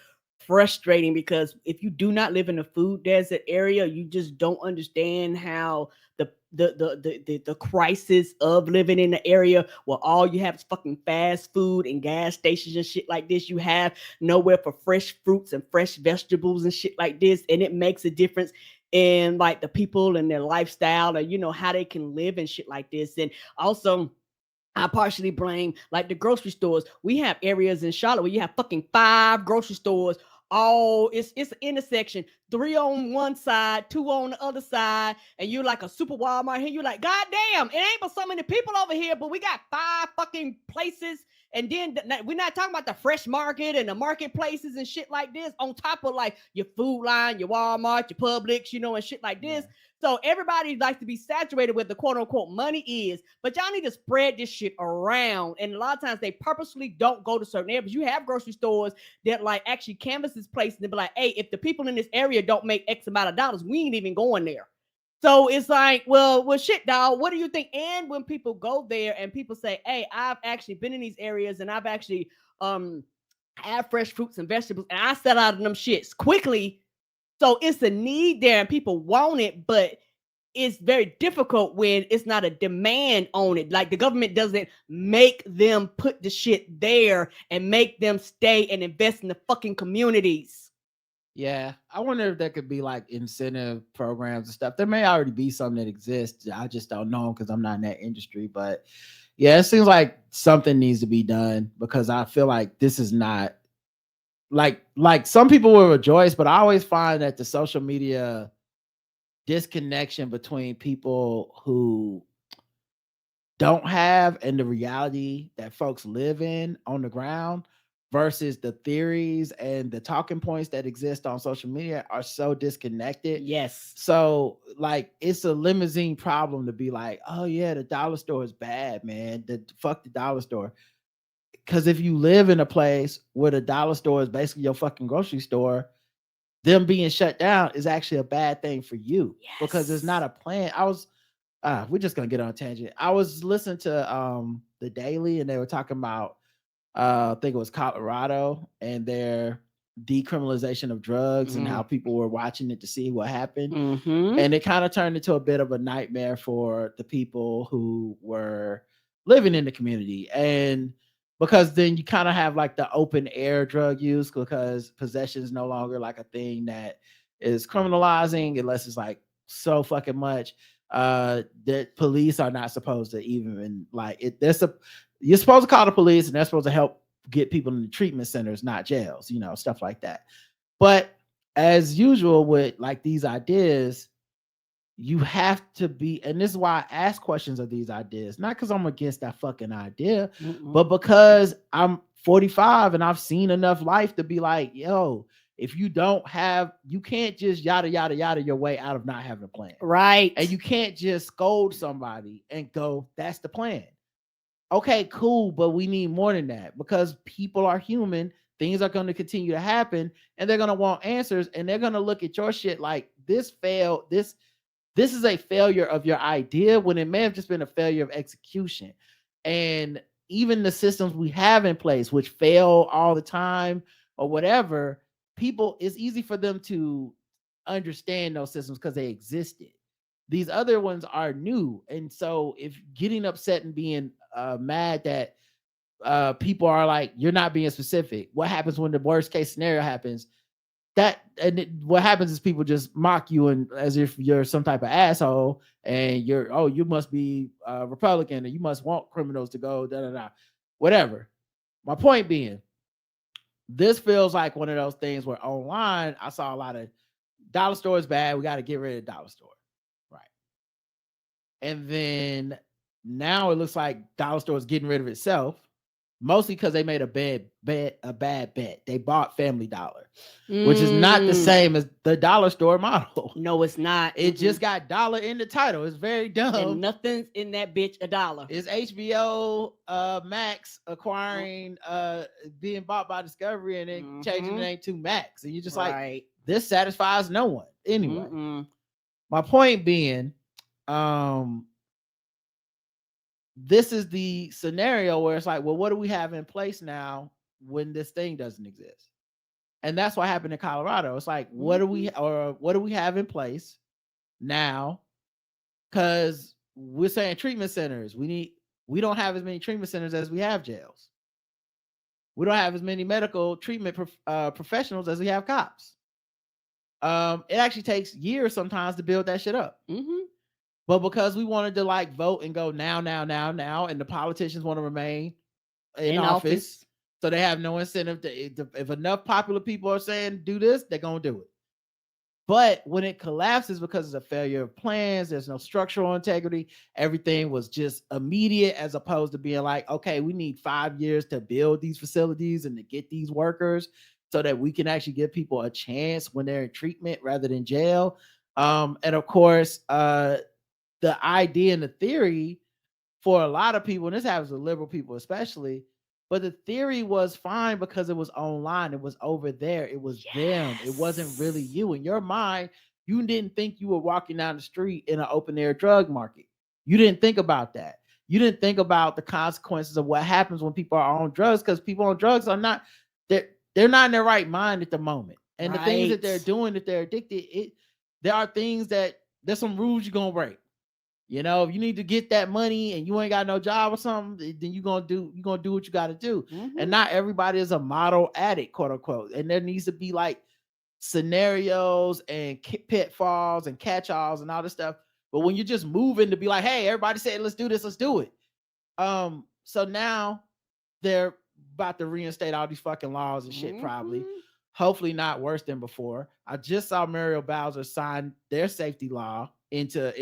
frustrating, because if you do not live in a food desert area, you just don't understand how the crisis of living in the area where all you have is fucking fast food and gas stations and shit like this. You have nowhere for fresh fruits and fresh vegetables and shit like this, and it makes a difference in like the people and their lifestyle, or how they can live and shit like this. And also, I partially blame like the grocery stores. We have areas in Charlotte where you have fucking 5 grocery stores. It's an intersection, 3 on one side, 2 on the other side, and you're like a super Walmart here. You're like, God damn, it ain't but so many people over here, but we got 5 fucking places. And then we're not talking about the fresh market and the marketplaces and shit like this, on top of like your Food Line, your Walmart, your Publix, and shit like this. Yeah. So everybody likes to be saturated with the quote unquote money is, but y'all need to spread this shit around. And a lot of times they purposely don't go to certain areas. You have grocery stores that like actually canvas this place and they be like, hey, if the people in this area don't make X amount of dollars, we ain't even going there. So it's like, well, shit, dog. What do you think? And when people go there and people say, hey, I've actually been in these areas and I've actually have fresh fruits and vegetables, and I sell out of them shits quickly. So it's a need there and people want it, but it's very difficult when it's not a demand on it. Like the government doesn't make them put the shit there and make them stay and invest in the fucking communities. Yeah, I wonder if there could be like incentive programs and stuff. There may already be some that exist. I just don't know because I'm not in that industry. But yeah, it seems like something needs to be done, because I feel like this is not like some people will rejoice, but I always find that the social media disconnection between people who don't have and the reality that folks live in on the ground versus the theories and the talking points that exist on social media are so disconnected. Yes. So like it's a limousine problem to be like, oh yeah, the dollar store is bad, man. Fuck the dollar store. because if you live in a place where the dollar store is basically your fucking grocery store, them being shut down is actually a bad thing for you because there's not a plan. We're just gonna get on a tangent. I was listening to the Daily, and they were talking about I think it was Colorado and their decriminalization of drugs and how people were watching it to see what happened. And it kind of turned into a bit of a nightmare for the people who were living in the community. And because then you kind of have like the open air drug use because possession is no longer like a thing that is criminalizing unless it's like so fucking much that police are not supposed to even like it. You're supposed to call the police and they're supposed to help get people in the treatment centers, not jails, stuff like that. But as usual with like these ideas, you have to be, and this is why I ask questions of these ideas, not because I'm against that fucking idea, but because I'm 45 and I've seen enough life to be like, yo, if you can't just yada, yada, yada your way out of not having a plan. Right. And you can't just scold somebody and go, that's the plan. Okay, cool. But we need more than that because people are human. Things are going to continue to happen and they're going to want answers and they're going to look at your shit like this failed. This is a failure of your idea when it may have just been a failure of execution. And even the systems we have in place, which fail all the time or whatever, it's easy for them to understand those systems because they existed. These other ones are new. And so if getting upset and being mad that people are like, you're not being specific. What happens when the worst case scenario happens? What happens is people just mock you and as if you're some type of asshole and you must be Republican and you must want criminals to go whatever. My point being, this feels like one of those things where online I saw a lot of dollar store is bad. We got to get rid of the dollar store. Right. And then now it looks like dollar store is getting rid of itself. Mostly because they made a bad bet. They bought Family Dollar, which is not the same as the dollar store model. No, it's not. It just got dollar in the title. It's very dumb. And nothing's in that bitch a dollar. It's HBO Max acquiring being bought by Discovery and then changing the name to Max. And you're just like, this satisfies no one. Anyway, my point being, this is the scenario where it's like, well, what do we have in place now when this thing doesn't exist? And that's what happened in Colorado. It's like, what do we have in place now? Because we're saying treatment centers. We don't have as many treatment centers as we have jails. We don't have as many medical treatment professionals as we have cops. It actually takes years sometimes to build that shit up. But because we wanted to like vote and go now, and the politicians want to remain in office, so they have no incentive if enough popular people are saying do this, they're going to do it. But when it collapses because it's a failure of plans, there's no structural integrity, everything was just immediate as opposed to being like, okay, we need 5 years to build these facilities and to get these workers so that we can actually give people a chance when they're in treatment rather than jail. And of course, the idea and the theory for a lot of people, and this happens with liberal people especially, but the theory was fine because it was online. It was over there. It was them. It wasn't really you. In your mind, you didn't think you were walking down the street in an open air drug market. You didn't think about that. You didn't think about the consequences of what happens when people are on drugs, because people on drugs are not, they're not in their right mind at the moment. And the things that they're doing, that they're addicted, there are things that there's some rules you're going to break. You know, if you need to get that money and you ain't got no job or something, then you're gonna do what you got to do. And not everybody is a model addict, quote unquote. And there needs to be like scenarios and pitfalls and catch-alls and all this stuff. But when you're just moving to be like, hey, everybody said let's do this, let's do it. So now they're about to reinstate all these fucking laws and shit, probably. Hopefully not worse than before. I just saw Muriel Bowser sign their safety law into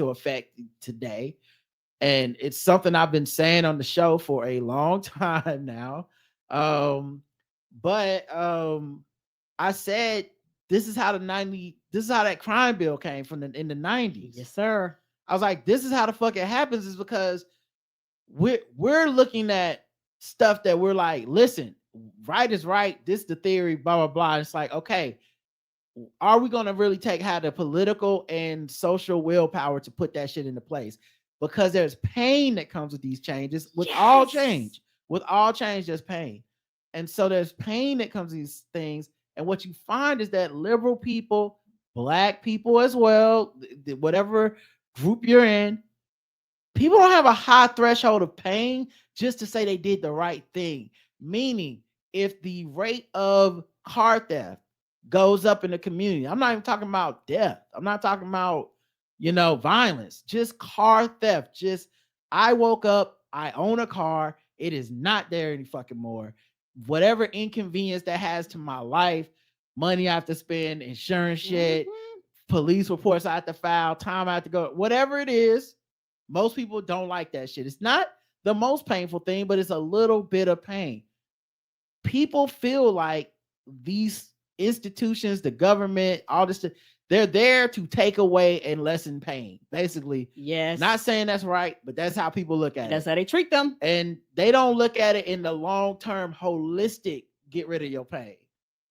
effect today, and it's something I've been saying on the show for a long time now. But I said this is how that crime bill came from in the 90s. Yes, sir. I was like, this is how the fuck it happens, is because we're looking at stuff that we're like, listen, right is right. This is the theory, blah, blah, blah. It's like, okay, are we going to really have the political and social willpower to put that shit into place? Because there's pain that comes with these changes. With all change, there's pain. And so there's pain that comes with these things. And what you find is that liberal people, black people as well, whatever group you're in, people don't have a high threshold of pain just to say they did the right thing. Meaning, if the rate of car theft goes up in the community, I'm not even talking about death. I'm not talking about, violence, just car theft. Just, I woke up, I own a car, it is not there any fucking more. Whatever inconvenience that has to my life, money I have to spend, insurance shit, police reports I have to file, time I have to go, whatever it is, most people don't like that shit. It's not the most painful thing, but it's a little bit of pain. People feel like these institutions, the government, all this, they're there to take away and lessen pain. Basically, yes. Not saying that's right, but that's how people look at it. That's how they treat them. And they don't look at it in the long-term, holistic, get rid of your pain.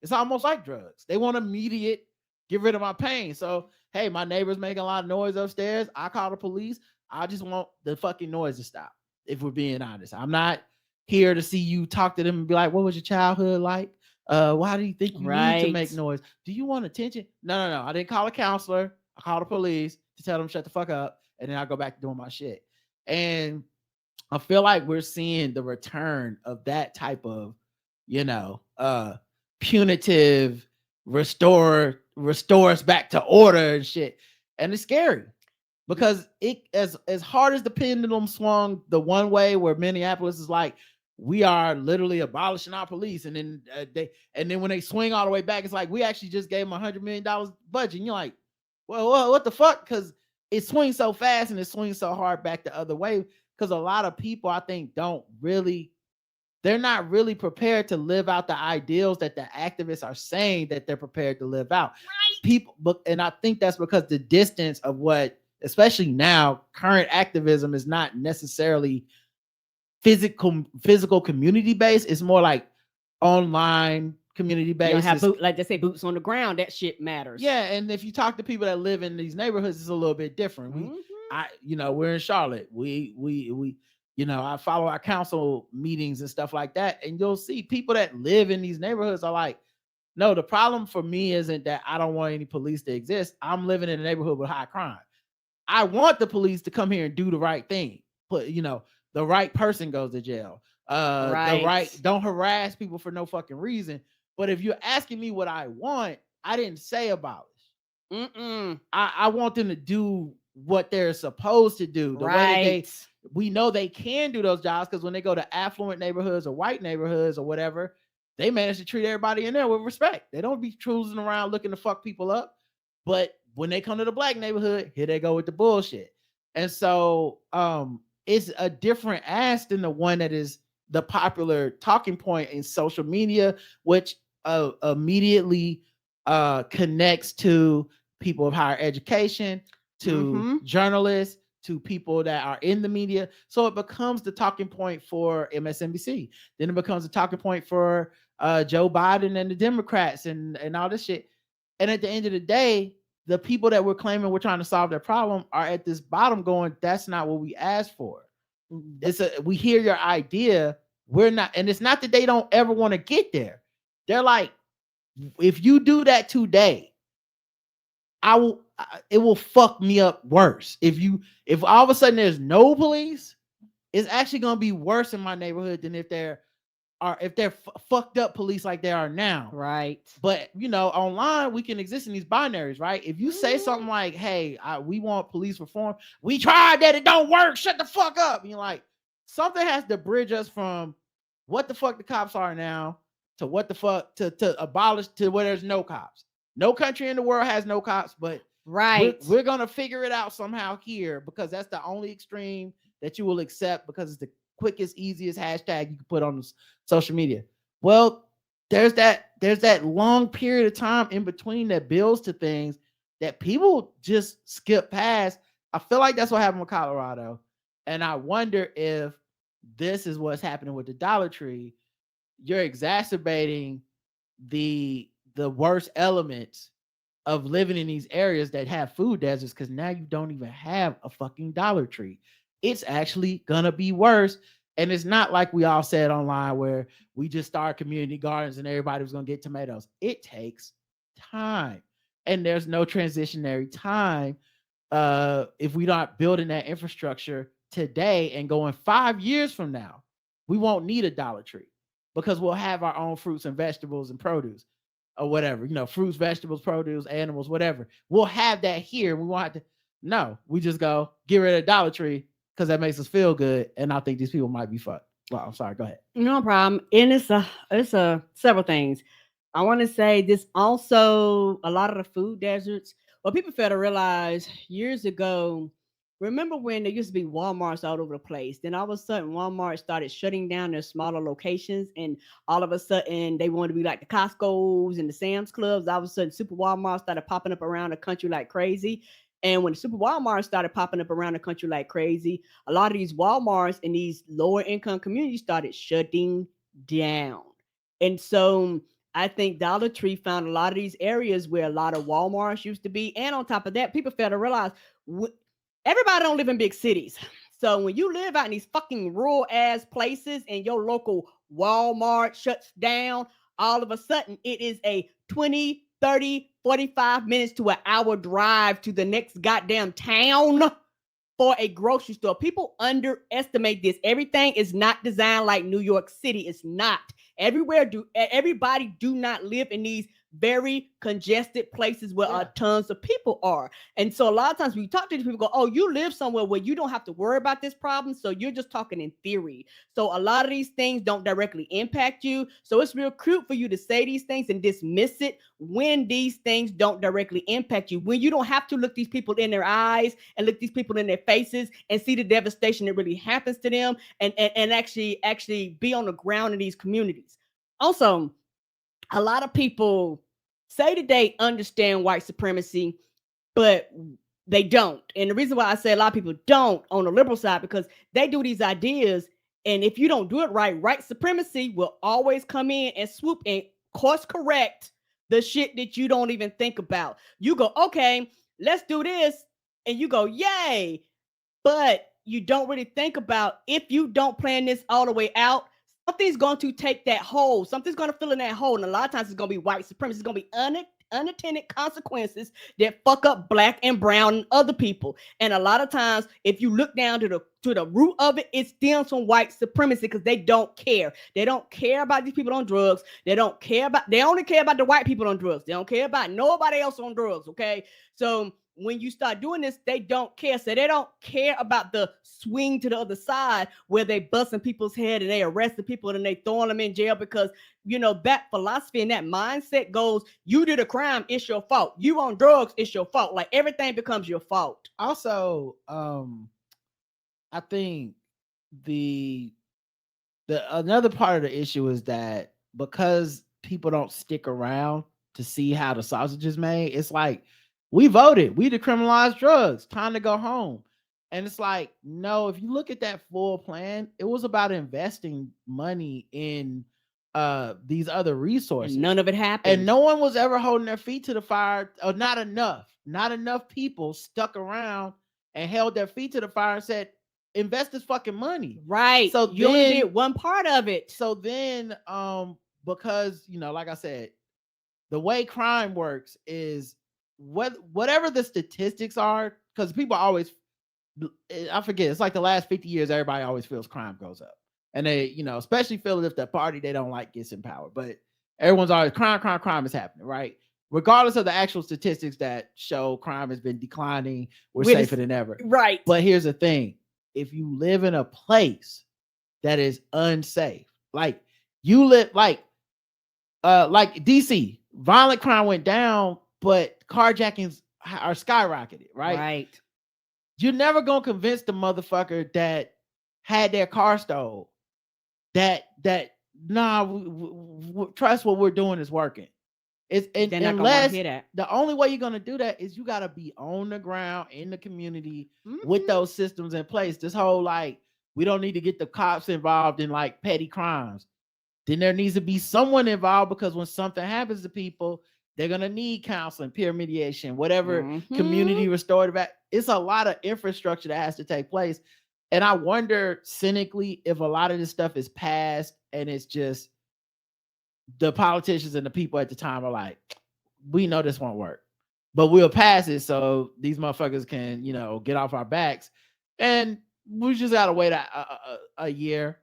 It's almost like drugs. They want immediate, get rid of my pain. So, hey, my neighbor's making a lot of noise upstairs. I call the police. I just want the fucking noise to stop, if we're being honest. I'm not here to see you talk to them and be like, what was your childhood like? Why do you think you need to make noise? Do you want attention? No. I didn't call a counselor. I called the police to tell them shut the fuck up. And then I go back to doing my shit. And I feel like we're seeing the return of that type of, punitive, restore us back to order and shit. And it's scary. Because it as hard as the pendulum swung the one way, where Minneapolis is like, we are literally abolishing our police, and then when they swing all the way back, it's like, we actually just gave them $100 million budget, and you're like, well, what the fuck? Because it swings so fast and it swings so hard back the other way. Because a lot of people, I think, they're not really prepared to live out the ideals that the activists are saying that they're prepared to live out. Right. And I think that's because the distance of what, especially now, current activism is not necessarily physical community based. It's more like online community based. You have like they say, boots on the ground. That shit matters. Yeah, and if you talk to people that live in these neighborhoods, it's a little bit different. We're in Charlotte. We I follow our council meetings and stuff like that, and you'll see people that live in these neighborhoods are like, no, the problem for me isn't that I don't want any police to exist. I'm living in a neighborhood with high crime. I want the police to come here and do the right thing. But the right person goes to jail. Don't harass people for no fucking reason. But if you're asking me what I want, I didn't say abolish. I want them to do what they're supposed to do. The way that we know they can do those jobs, because when they go to affluent neighborhoods or white neighborhoods or whatever, they manage to treat everybody in there with respect. They don't be cruising around looking to fuck people up. But when they come to the black neighborhood, here they go with the bullshit. And so it's a different ask than the one that is the popular talking point in social media, which immediately connects to people of higher education, to journalists, to people that are in the media. So it becomes the talking point for MSNBC. Then it becomes a talking point for Joe Biden and the Democrats and all this shit. And at the end of the day, the people that we're claiming we're trying to solve their problem are at this bottom going, that's not what we asked for. We hear your idea. We're not, and it's not that they don't ever want to get there. They're like, if you do that today, it will fuck me up worse. If all of a sudden there's no police, it's actually going to be worse in my neighborhood than if they're fucked up police like they are now. Right. But online we can exist in these binaries, right? If you say something like, hey, we want police reform, we tried that, it don't work, shut the fuck up. And you're like, something has to bridge us from what the fuck the cops are now to what the fuck to abolish to where there's no cops. No country in the world has no cops, but we're gonna figure it out somehow here, because that's the only extreme that you will accept, because it's the quickest, easiest hashtag you can put on social media. Well, there's that long period of time in between that builds to things that people just skip past. I feel like that's what happened with Colorado, and I wonder if this is what's happening with the Dollar Tree. You're exacerbating the worst elements of living in these areas that have food deserts, because now you don't even have a fucking Dollar Tree. It's actually gonna be worse. And it's not like we all said online where we just start community gardens and everybody was gonna get tomatoes. It takes time. And there's no transitionary time if we're not building that infrastructure today and going 5 years from now. We won't need a Dollar Tree because we'll have our own fruits and vegetables and produce or whatever, fruits, vegetables, produce, animals, whatever. We'll have that here. We won't have to. No, we just go get rid of Dollar Tree because that makes us feel good. And I think these people might be fucked. Well, I'm sorry. Go ahead. No problem. And it's several things. I want to say this also, a lot of the food deserts. Well, people fail to realize years ago, remember when there used to be Walmarts all over the place? Then all of a sudden, Walmart started shutting down their smaller locations. And all of a sudden, they wanted to be like the Costco's and the Sam's Clubs. All of a sudden, Super Walmart started popping up around the country like crazy. And when the Super Walmart started popping up around the country like crazy, a lot of these Walmarts in these lower income communities started shutting down. And so I think Dollar Tree found a lot of these areas where a lot of Walmarts used to be. And on top of that, people fail to realize everybody don't live in big cities. So when you live out in these fucking rural ass places and your local Walmart shuts down, all of a sudden it is a 20, 30, 45 minutes to an hour drive to the next goddamn town for a grocery store. People underestimate this. Everything is not designed like New York City. It's not. Everybody do not live in these very congested places where tons of people are. And so a lot of times when you talk to these people, go, oh, you live somewhere where you don't have to worry about this problem. So you're just talking in theory. So a lot of these things don't directly impact you. So it's real cute for you to say these things and dismiss it when these things don't directly impact you. When you don't have to look these people in their eyes and look these people in their faces and see the devastation that really happens to them and actually be on the ground in these communities. Also, a lot of people say that they understand white supremacy, but they don't. And the reason why I say a lot of people don't on the liberal side, because they do these ideas. And if you don't do it right, white supremacy will always come in and swoop and course correct the shit that you don't even think about. You go, okay, let's do this. And you go, yay. But you don't really think about, if you don't plan this all the way out, something's going to take that hole. Something's going to fill in that hole. And a lot of times it's going to be white supremacy. It's going to be unintended consequences that fuck up black and brown and other people. And a lot of times, if you look down to the root of it, it stems from white supremacy because they don't care. They don't care about these people on drugs. They only care about the white people on drugs. They don't care about nobody else on drugs. Okay. So when you start doing this, they don't care. So they don't care about the swing to the other side where they busting people's head and they arresting people and they throwing them in jail because, that philosophy and that mindset goes, you did a crime, it's your fault. You on drugs, it's your fault. Like everything becomes your fault. Also, I think the another part of the issue is that because people don't stick around to see how the sausage is made, it's like, we voted. We decriminalized drugs. Time to go home. And it's like, no, if you look at that full plan, it was about investing money in these other resources. And none of it happened. And no one was ever holding their feet to the fire, or not enough. Not enough people stuck around and held their feet to the fire and said, invest this fucking money. Right. So you only did one part of it. So then, because, like I said, the way crime works is, whatever the statistics are, because people always, I forget, it's like the last 50 years, everybody always feels crime goes up. And they, especially feel if the party they don't like gets in power. But everyone's always crime is happening, right? Regardless of the actual statistics that show crime has been declining, we're safer than ever. Right. But here's the thing. If you live in a place that is unsafe, like you live like DC, violent crime went down, but carjackings are skyrocketed, right? Right. You're never gonna convince the motherfucker that had their car stolen that trust what we're doing is working. Unless the only way you're gonna do that is you gotta be on the ground in the community with those systems in place. This whole like We don't need to get the cops involved in like petty crimes. Then there needs to be someone involved because when something happens to people, they're gonna need counseling, peer mediation, whatever, community restorative. It's a lot of infrastructure that has to take place. And I wonder cynically if a lot of this stuff is passed and it's just the politicians and the people at the time are like, we know this won't work, but we'll pass it so these motherfuckers can, get off our backs. And we just gotta wait a year.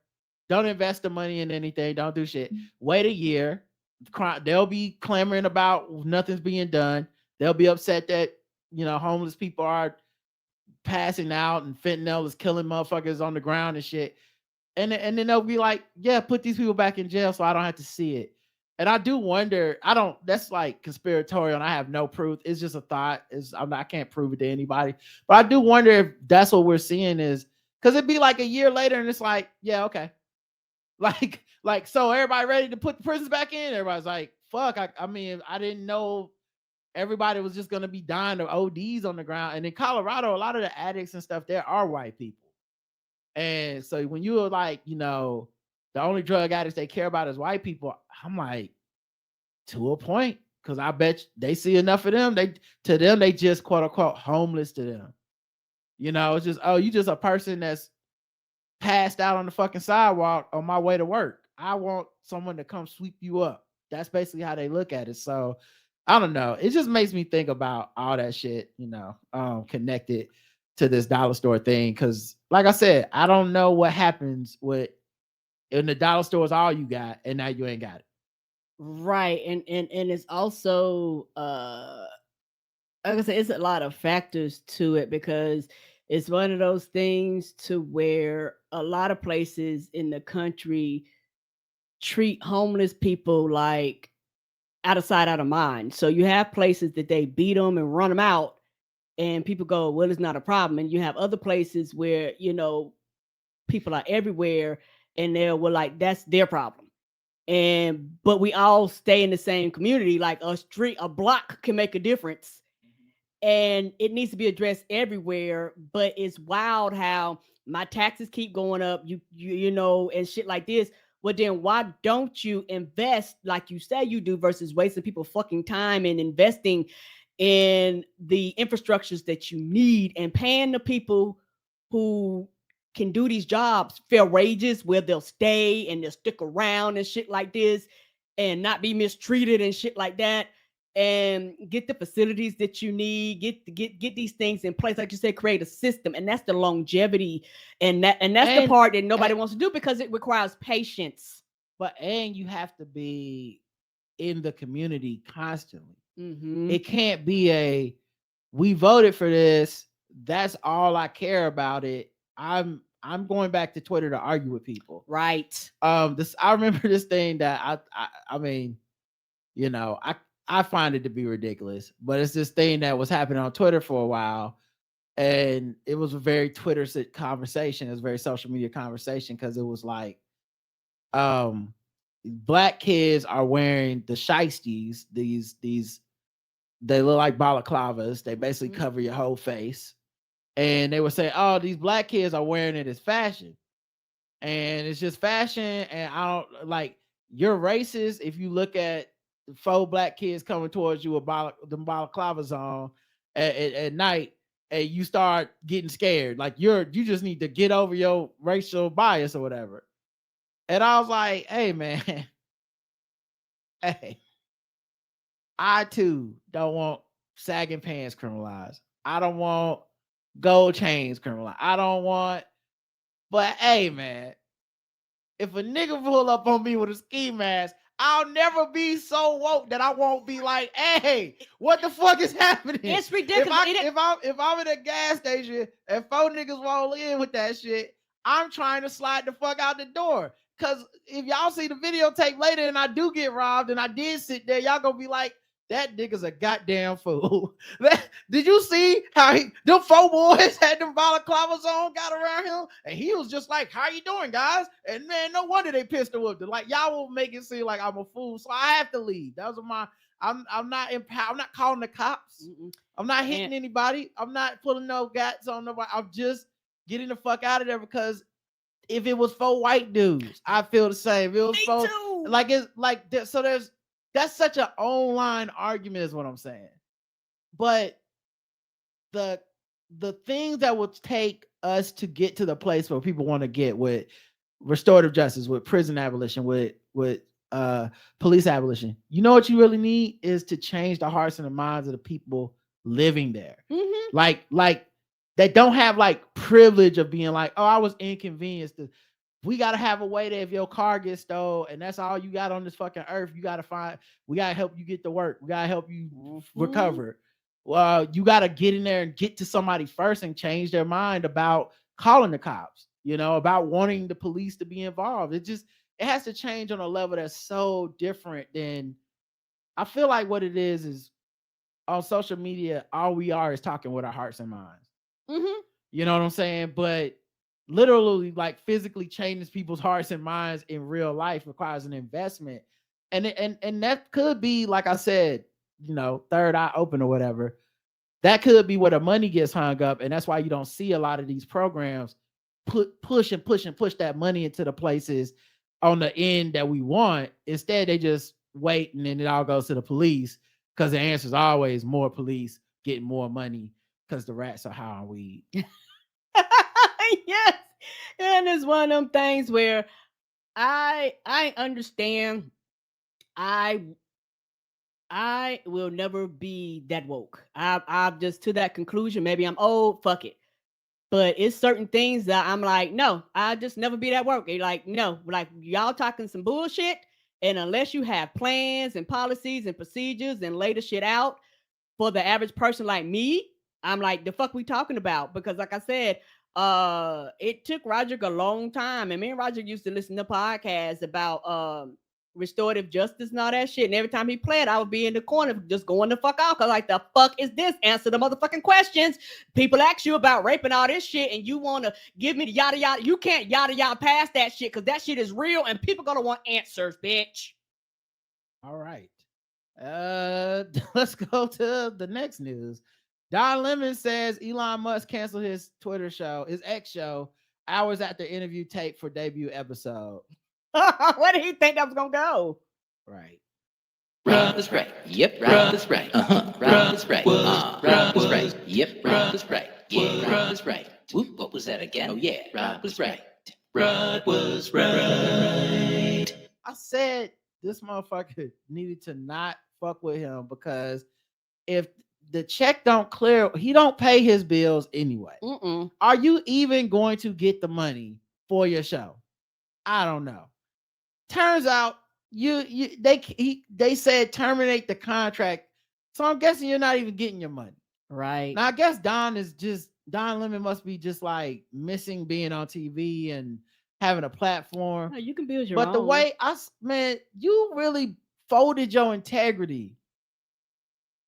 Don't invest the money in anything. Don't do shit. Wait a year. They'll be clamoring about nothing's being done. They'll be upset that, homeless people are passing out and fentanyl is killing motherfuckers on the ground and shit. And then they'll be like, yeah, put these people back in jail so I don't have to see it. And I do wonder, that's like conspiratorial and I have no proof. It's just a thought. I can't prove it to anybody. But I do wonder if that's what we're seeing is, because it'd be like a year later and it's like, yeah, okay. Like, so everybody ready to put the prisons back in? Everybody's like, fuck, I mean, I didn't know everybody was just going to be dying of ODs on the ground. And in Colorado, a lot of the addicts and stuff, there are white people. And so when you were like, the only drug addicts they care about is white people, I'm like, to a point, because I bet they see enough of them. They just quote unquote homeless to them. It's just, oh, you just a person that's passed out on the fucking sidewalk on my way to work. I want someone to come sweep you up. That's basically how they look at it. So I don't know. It just makes me think about all that shit, connected to this dollar store thing. Cause like I said, I don't know what happens when the dollar store is all you got and now you ain't got it. Right. And it's also like I said, it's a lot of factors to it because it's one of those things to where a lot of places in the country treat homeless people like out of sight, out of mind. So you have places that they beat them and run them out, and people go, well, it's not a problem. And you have other places where, people are everywhere and they're like, that's their problem. But we all stay in the same community, like a block can make a difference. And it needs to be addressed everywhere. But it's wild how my taxes keep going up, and shit like this. Well, then why don't you invest like you say you do versus wasting people's fucking time and investing in the infrastructures that you need and paying the people who can do these jobs fair wages where they'll stay and they'll stick around and shit like this and not be mistreated and shit like that, and get the facilities that you need, get these things in place, like you said, create a system. And that's the longevity, and that's the part that nobody wants to do because it requires patience. And you have to be in the community constantly. Mm-hmm. It can't be we voted for this, that's all I care about it. I'm going back to Twitter to argue with people. Right. I remember this thing that I mean, I find it to be ridiculous, but it's this thing that was happening on Twitter for a while. And it was a very Twitter conversation. It was a very social media conversation because it was like, black kids are wearing the shiesties. They look like balaclavas. They basically cover your whole face. And they were saying, oh, these black kids are wearing it as fashion. And it's just fashion. And I don't like, you're racist if you look at 4 black kids coming towards you with them balaclavas on at night and you start getting scared. Like you just need to get over your racial bias or whatever. And I was like, hey man, hey, I too don't want sagging pants criminalized. I don't want gold chains criminalized. But hey man, if a nigga pull up on me with a ski mask, I'll never be so woke that I won't be like, hey, what the fuck is happening? It's ridiculous. If I'm at a gas station and 4 niggas roll in with that shit, I'm trying to slide the fuck out the door. Cause if y'all see the videotape later and I do get robbed and I did sit there, y'all gonna be like, that nigga's a goddamn fool. Did you see how them 4 boys had them balaclavas on, got around him, and he was just like, "How you doing, guys?" And man, no wonder they pistol whipped him. Like y'all will make it seem like I'm a fool, so I have to leave. That was my. I'm not calling the cops. Mm-mm. I'm not hitting anybody. I'm not pulling no gats on nobody. I'm just getting the fuck out of there because if it was for white dudes, I feel the same. If it was for too. like it's like so that's such an online argument is what I'm saying. But the things that would take us to get to the place where people want to get with restorative justice, with prison abolition, with police abolition, you know what you really need is to change the hearts and the minds of the people living there. Mm-hmm. Like that don't have like privilege of being like, oh, I was inconvenienced. We gotta have a way that if your car gets stolen and that's all you got on this fucking earth, we gotta help you get to work. We gotta help you recover. Well, you gotta get in there and get to somebody first and change their mind about calling the cops, about wanting the police to be involved. It has to change on a level that's so different than I feel like what it is on social media, all we are is talking with our hearts and minds. Mm-hmm. You know what I'm saying? But literally, like physically changing people's hearts and minds in real life requires an investment. And that could be, like I said, third eye open or whatever. That could be where the money gets hung up. And that's why you don't see a lot of these programs push that money into the places on the end that we want. Instead, they just wait and then it all goes to the police because the answer is always more police getting more money because the rats are high on weed. Yes. And it's one of them things where I understand. I will never be that woke. I'm just to that conclusion. Maybe I'm old, fuck it. But it's certain things that I'm like, no, I just never be that woke. Like, no, like y'all talking some bullshit. And unless you have plans and policies and procedures and lay the shit out for the average person like me, I'm like, the fuck we talking about? Because like I said, it took Roger a long time. And me and Roger used to listen to podcasts about restorative justice and all that shit. And every time he played, I would be in the corner just going the fuck out. Cause like, the fuck is this? Answer the motherfucking questions. People ask you about rape and all this shit, and you want to give me the yada yada. You can't yada yada past that shit because that shit is real and people gonna want answers, bitch. All right. Let's go to the next news. Don Lemon says Elon Musk canceled his X show, hours after interview tape for debut episode. Where did he think that was gonna go? Right. Rob is right. Yep, Rob is right. Rob is right. Rob is right. Yep, Rob is right. Yeah, Rob is right. Whoop, what was that again? Oh yeah, Rob was right. Rob was right. I said this motherfucker needed to not fuck with him because if the check don't clear, he don't pay his bills anyway. Mm-mm. Are you even going to get the money for your show? I don't know. Turns out they said terminate the contract, so I'm guessing you're not even getting your money. Right. Now I guess Don Lemon must be just like missing being on TV and having a platform. No, you can build your but own. the way you really folded your integrity.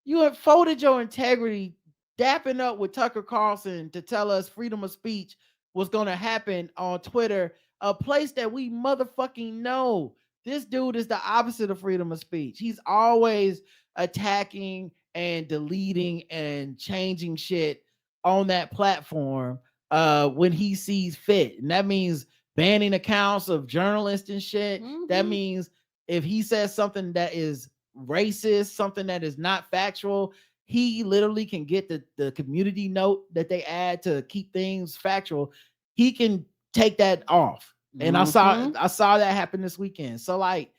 You have folded your integrity, dapping up with Tucker Carlson to tell us freedom of speech was going to happen on Twitter, a place that we motherfucking know. This dude is the opposite of freedom of speech. He's always attacking and deleting and changing shit on that platform when he sees fit. And that means banning accounts of journalists and shit. Mm-hmm. That means if he says something that is racist, something that is not factual, he literally can get the community note that they add to keep things factual. He can take that off. And I saw that happen this weekend. So like,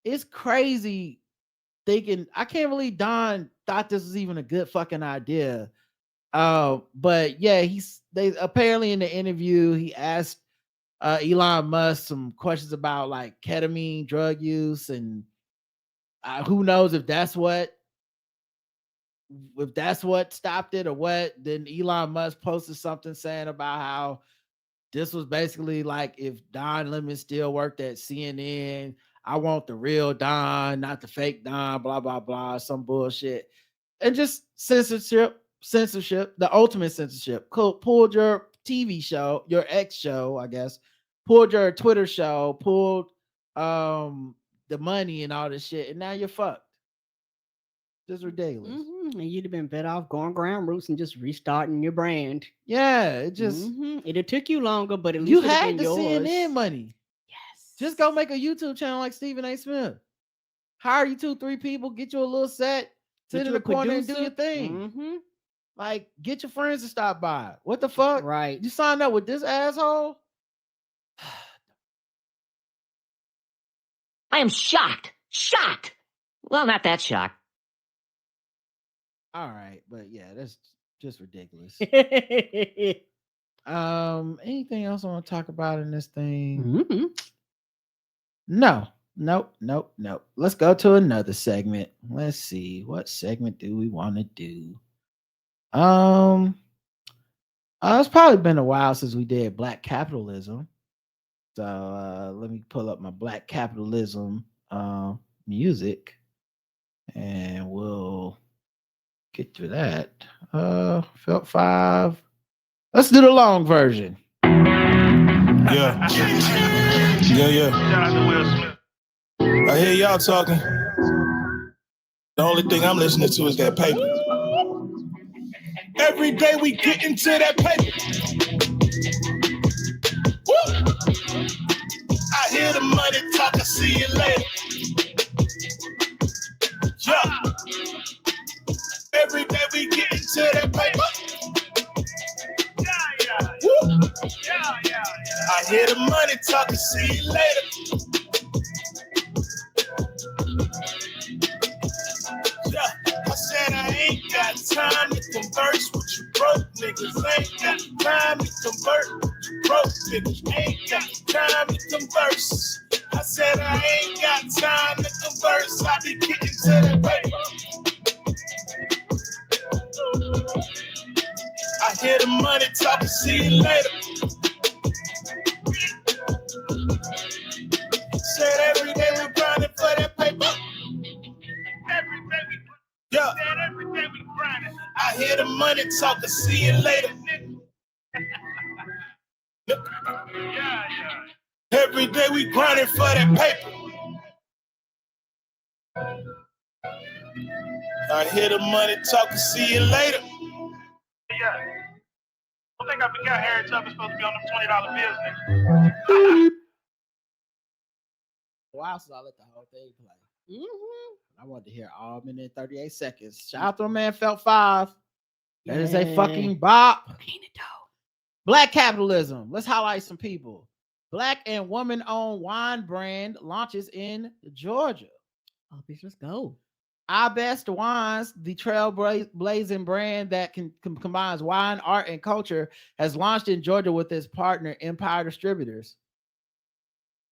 it's crazy thinking. I can't believe Don thought this was even a good fucking idea. But yeah, they apparently in the interview he asked Elon Musk some questions about like ketamine drug use, and who knows if that's what stopped it or what. Then Elon Musk posted something saying about how this was basically like if Don Lemon still worked at CNN, I want the real Don, not the fake Don, blah, blah, blah, some bullshit. And just censorship, the ultimate censorship. Pulled your TV show, your X show, I guess, pulled your Twitter show, pulled the money and all this shit, and now you're fucked. Just ridiculous. Mm-hmm. And you'd have been better off going ground roots and just restarting your brand. Yeah, it just it took you longer, but at least you it had had been the yours. CNN money. Yes. Just go make a YouTube channel like Stephen A. Smith. Hire you 2-3 people, get you a little set, sit in the corner and do your thing. Like, get your friends to stop by. What the fuck? Right. You signed up with this asshole? I am shocked. Shocked. Well, not that shocked. All right, but yeah, that's just ridiculous. Anything else I want to talk about in this thing? No. Nope. Let's go to another segment. Let's see. What segment do we want to do? It's probably been a while since we did Black capitalism. So let me pull up my Black capitalism music and we'll get to that. Felt 5. Let's do the long version. Yeah. Shout out to Will Smith. I hear y'all talking. The only thing I'm listening to is that paper. Every day we get into that paper. Woo! I hear the money talk, I see you later. Yeah. Every day we get into that paper. Woo! I hear the money talk, I see you later. I said I ain't got time to converse with you broke niggas. Ain't got time to convert with you broke niggas. Ain't got time to converse. I said I ain't got time to converse. I be getting to that paper. I hear the money talking, see you later. Said every day we're grinding for that paper. Yeah. I hear the money talking, see you later. Every day we grinding for that paper. I hear the money talking, see you later. Yeah. I think I forgot Harry Tubman's supposed to be on them $20 bills next. Wow, so I let the whole thing play. I wanted to hear all minute and 38 seconds. Shout out to my man Felt 5. That is a fucking bop. Black capitalism. Let's highlight some people. Black and woman-owned wine brand launches in Georgia. Oh, bitch, let's go. Our Best Wines, the trailblazing brand that combines wine, art, and culture, has launched in Georgia with its partner, Empire Distributors.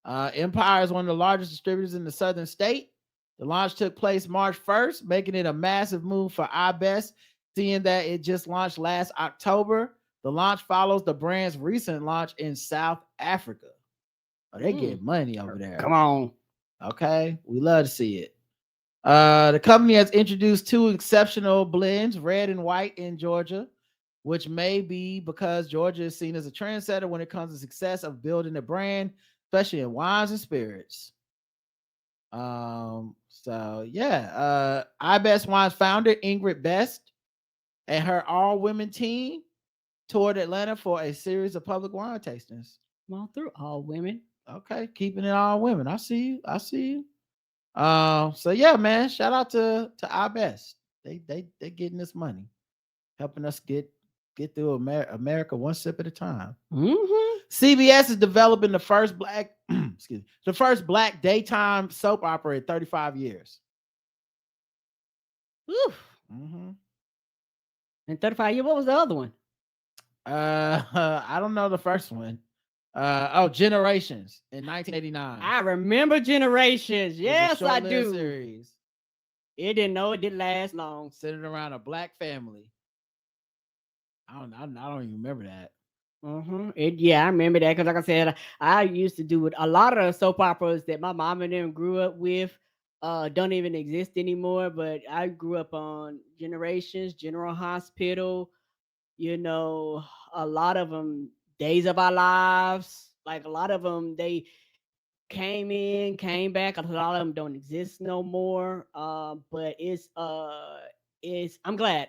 Empire is one of the largest distributors in the southern state. The launch took place March 1st, making it a massive move for Our Best, seeing that it just launched last October. The launch follows the brand's recent launch in South Africa. Oh, they get money over there. Come on. Okay, we love to see it. The company has introduced 2 exceptional blends, red and white, in Georgia, which may be because Georgia is seen as a trendsetter when it comes to success of building a brand, especially in wines and spirits. So yeah, I Best Wines founder Ingrid Best and her all-women team toured Atlanta for a series of public wine tastings. Come on through, all women. Okay, keeping it all women. I see you. So yeah, man, shout out to Our Best. They getting this money, helping us get through America one sip at a time. CBS is developing the first black black daytime soap opera in 35 years. In 35 years, what was the other one? I don't know the first one. Generations in 1989. I remember Generations. Yes, I do. Series. It didn't last long. Centered around a black family. I don't even remember that. I remember that because, like I said, I used to do it. A lot of the soap operas that my mom and them grew up with don't even exist anymore. But I grew up on Generations, General Hospital. You know, a lot of them, Days of Our Lives. Like a lot of them, they came in, came back. A lot of them don't exist no more. But I'm glad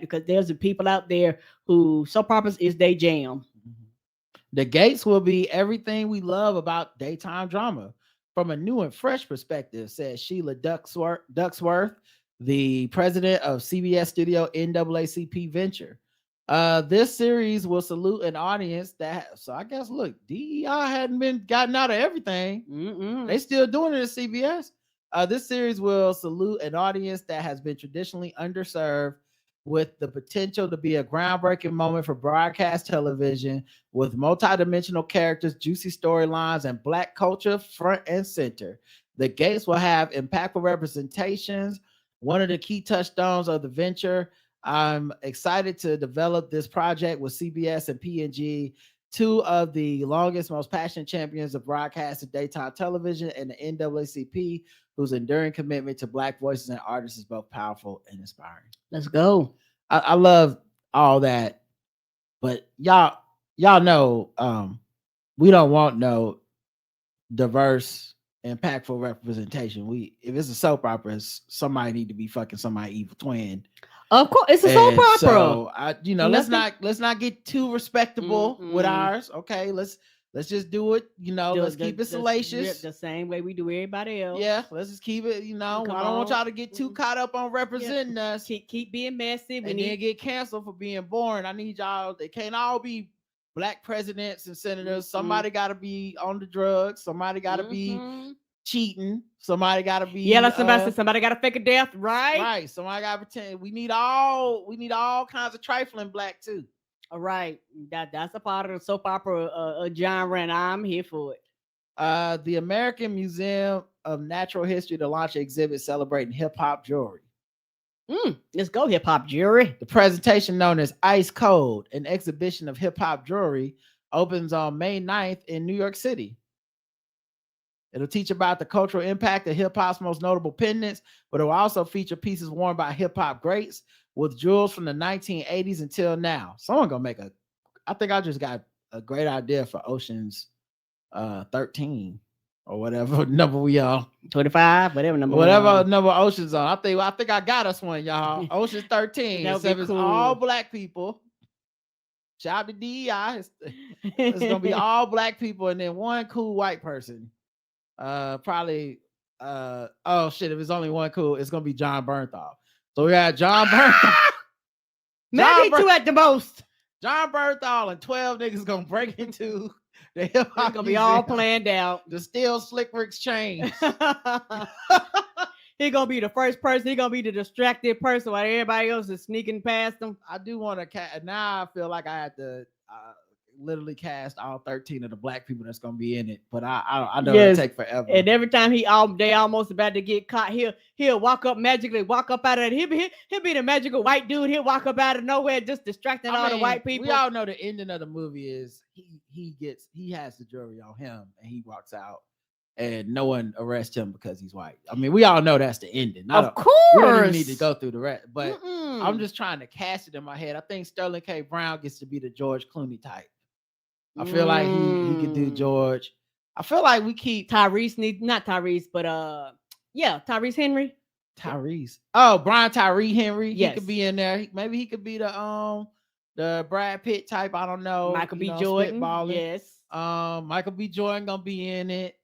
because there's the people out there who soap operas is their jam. The gates will be everything we love about daytime drama from a new and fresh perspective, said Sheila Ducksworth, the president of CBS Studio NAACP Venture. This series will salute an audience that, so I guess, look, DEI hadn't been gotten out of everything. They still doing it at CBS. This series will salute an audience that has been traditionally underserved, with the potential to be a groundbreaking moment for broadcast television, with multi-dimensional characters, juicy storylines, and Black culture front and center. The gates will have impactful representations, one of the key touchstones of the venture. I'm excited to develop this project with CBS and P&G, two of the longest, most passionate champions of broadcast and daytime television, and the NAACP, whose enduring commitment to Black voices and artists is both powerful and inspiring. Let's go. I love all that, but y'all know we don't want no diverse, impactful representation. If it's a soap opera, somebody need to be fucking somebody evil twin. Of course, it's a soap opera. So let's not get too respectable with ours. Okay, let's just do it. Let's keep it salacious. The same way we do everybody else. Yeah, let's just keep it. I don't want y'all to get too caught up on representing us. Keep being messy. And then get canceled for being boring. I need y'all. They can't all be Black presidents and senators. Somebody got to be on the drugs. Somebody got to be cheating. Somebody got to be. Yeah, like somebody said, somebody got to fake a death, right? Right. Somebody got to pretend. We need all kinds of trifling Black too. All right, that's a part of the soap opera genre, and I'm here for it. The American Museum of Natural History to launch an exhibit celebrating hip hop jewelry. Let's go, hip hop jewelry. The presentation, known as Ice Cold, an exhibition of hip hop jewelry, opens on May 9th in New York City. It'll teach about the cultural impact of hip hop's most notable pendants, but it will also feature pieces worn by hip hop greats with jewels from the 1980s until now. Someone gonna make I think I just got a great idea for Ocean's 13 or whatever number we on. 25, whatever number Ocean's on. I think I got us one, y'all. Ocean's 13. It's cool. All Black people. Shout out to DEI. It's gonna be all Black people and then one cool white person. Probably oh shit, if it's only one cool, it's gonna be John Bernthal. So we got John Bernthal. Maybe two at the most. John Bernthal and 12 niggas gonna break into the hip hop. It's gonna be all planned out. The Steel Slick Rick's chains. He gonna be the first person. He gonna be the distracted person while everybody else is sneaking past him. I do want to now I feel like I had to literally cast all 13 of the Black people that's gonna be in it, but I know it'll take forever. And every time they almost about to get caught, he'll walk up magically, walk up out of it. He'll be the magical white dude. He'll walk up out of nowhere, just distracting all the white people. We all know the ending of the movie is he has the jewelry on him and he walks out and no one arrests him because he's white. I mean, we all know that's the ending. Of course, we don't even need to go through the rest, but I'm just trying to cast it in my head. I think Sterling K. Brown gets to be the George Clooney type. I feel like he could do George. I feel like we keep Tyrese Henry. Tyrese. Oh, Brian Tyree Henry. Yes. He could be in there. Maybe he could be the Brad Pitt type. I don't know. Michael B. Jordan. Yes. Michael B. Jordan gonna be in it.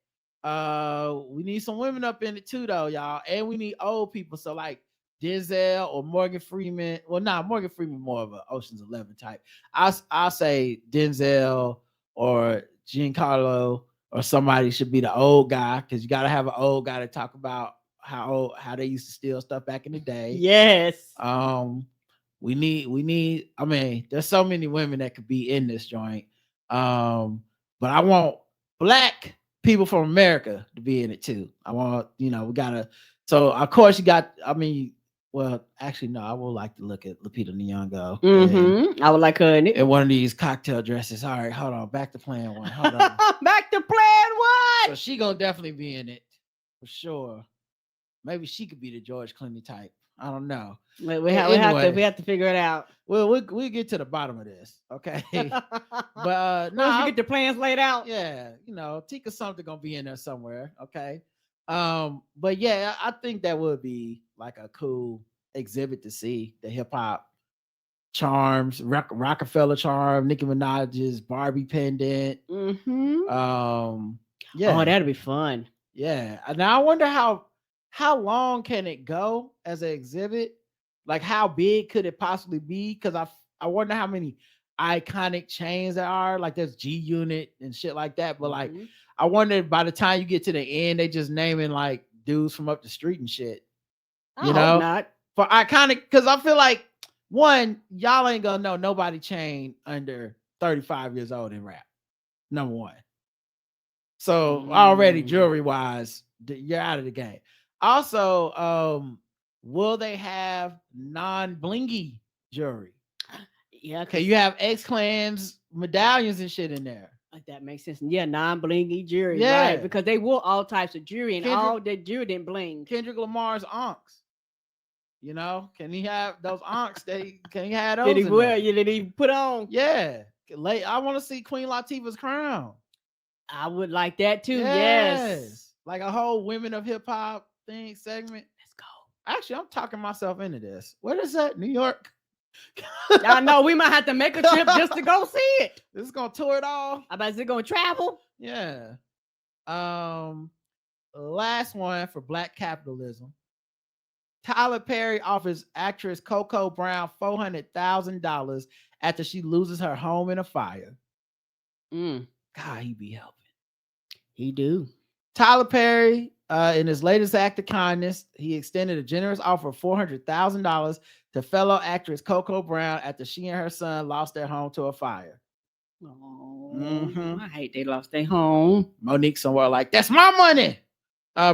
We need some women up in it too, though, y'all. And we need old people. So like Denzel or Morgan Freeman. Well, Morgan Freeman more of an Ocean's 11 type. I'll say Denzel or Giancarlo or somebody should be the old guy, because you got to have an old guy to talk about how they used to steal stuff back in the day. Yes. We need. I mean, there's so many women that could be in this joint. But I want Black people from America to be in it too. I want, we gotta. So of course you got. I mean. Well, actually, no. I would like to look at Lupita Nyong'o. I would like her in it. In one of these cocktail dresses. All right, hold on. Back to plan one. Hold on. Back to plan one. So she gonna definitely be in it for sure. Maybe she could be the George Clooney type. I don't know. We have to figure it out. Well, we'll get to the bottom of this, okay? But once you get the plans laid out, yeah, Tika something gonna be in there somewhere, okay? But yeah, I think that would be like a cool exhibit to see the hip hop charms, Rockefeller charm, Nicki Minaj's Barbie pendant. Yeah. Oh, that'd be fun. Yeah. Now I wonder how long can it go as an exhibit? Like how big could it possibly be? Because I wonder how many iconic chains there are. Like there's G Unit and shit like that. But like I wonder by the time you get to the end, they just naming like dudes from up the street and shit. You know, not for iconic, because I feel like one, y'all ain't gonna know nobody chain under 35 years old in rap. Number one. So already jewelry wise, you're out of the game. Also, will they have non-blingy jewelry? Yeah. Okay, you have X-Clans medallions and shit in there. Like that makes sense. Yeah, non-blingy jewelry. Yeah, right, because they wore all types of jewelry and all the jewelry didn't bling. Kendrick Lamar's onks. You know, can he have those onks? Can he have those? Did he wear? Did he put on? Yeah. I want to see Queen Latifah's crown. I would like that too. Yes. Like a whole women of hip hop thing segment. Let's go. Actually, I'm talking myself into this. What is that? New York? I know we might have to make a trip just to go see it. This is gonna tour it all. I bet it's gonna travel. Yeah. Last one for Black capitalism. Tyler Perry offers actress Coco Brown $400,000 after she loses her home in a fire. God, he be helping. He do. Tyler Perry, in his latest act of kindness, he extended a generous offer of $400,000 to fellow actress Coco Brown after she and her son lost their home to a fire. Oh, I hate they lost their home. Monique somewhere like, that's my money.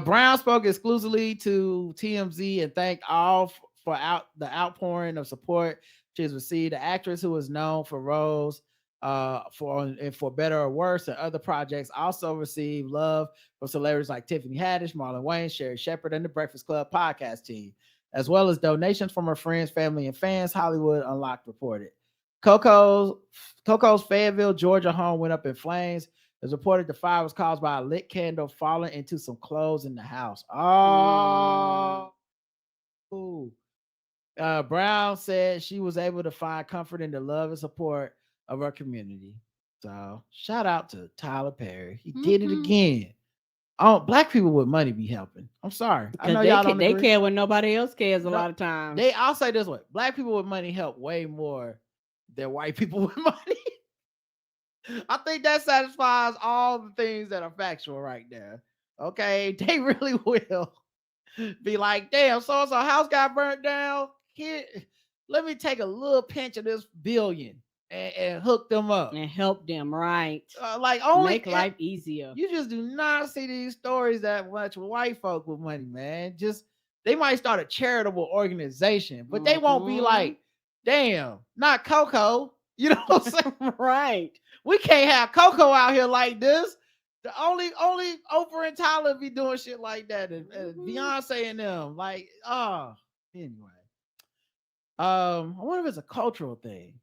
Brown spoke exclusively to TMZ and thanked all for the outpouring of support she has received. The actress, who is known for roles for Better or Worse and other projects, also received love from celebrities like Tiffany Haddish, Marlon Wayans, Sherry Shepherd, and the Breakfast Club podcast team, as well as donations from her friends, family, and fans. Hollywood Unlocked reported. Coco's Fayetteville, Georgia home went up in flames. It's reported the fire was caused by a lit candle falling into some clothes in the house. Brown said she was able to find comfort in the love and support of her community. So shout out to Tyler Perry. He did it again. Oh, black people with money be helping. I'm sorry. I know y'all don't agree. They care when nobody else cares a lot of times. I'll say this way. Black people with money help way more than white people with money. I think that satisfies all the things that are factual right there. Okay, they really will be like, damn, so-and-so house got burnt down. Here, let me take a little pinch of this billion and hook them up. And help them, right? Like only make life easier. You just do not see these stories that much with white folk with money, man. Just they might start a charitable organization, but they won't be like, damn, not Coco. You know what I'm saying? Right. We can't have Coco out here like this. The only Oprah and Tyler be doing shit like that, and Beyonce and them. Like, anyway. I wonder if it's a cultural thing.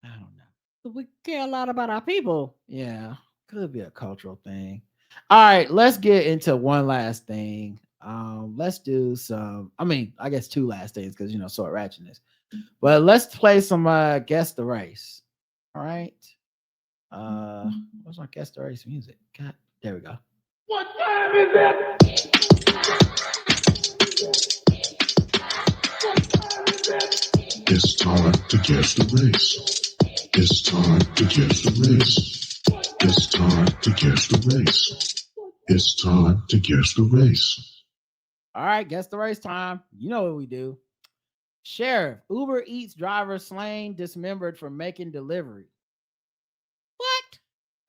I don't know. We care a lot about our people. Yeah, could be a cultural thing. All right, let's get into one last thing. Let's do some. I guess two last things because sort ratchetness. But let's play some Guess the Race. All right. What's my Guess the Race music? God, there we go. What time is it? It's time to guess the race. It's time to guess the race. It's time to guess the race. It's time to guess the race. All right, guess the race time. You know what we do. Sheriff, Uber Eats driver slain, dismembered for making delivery. What?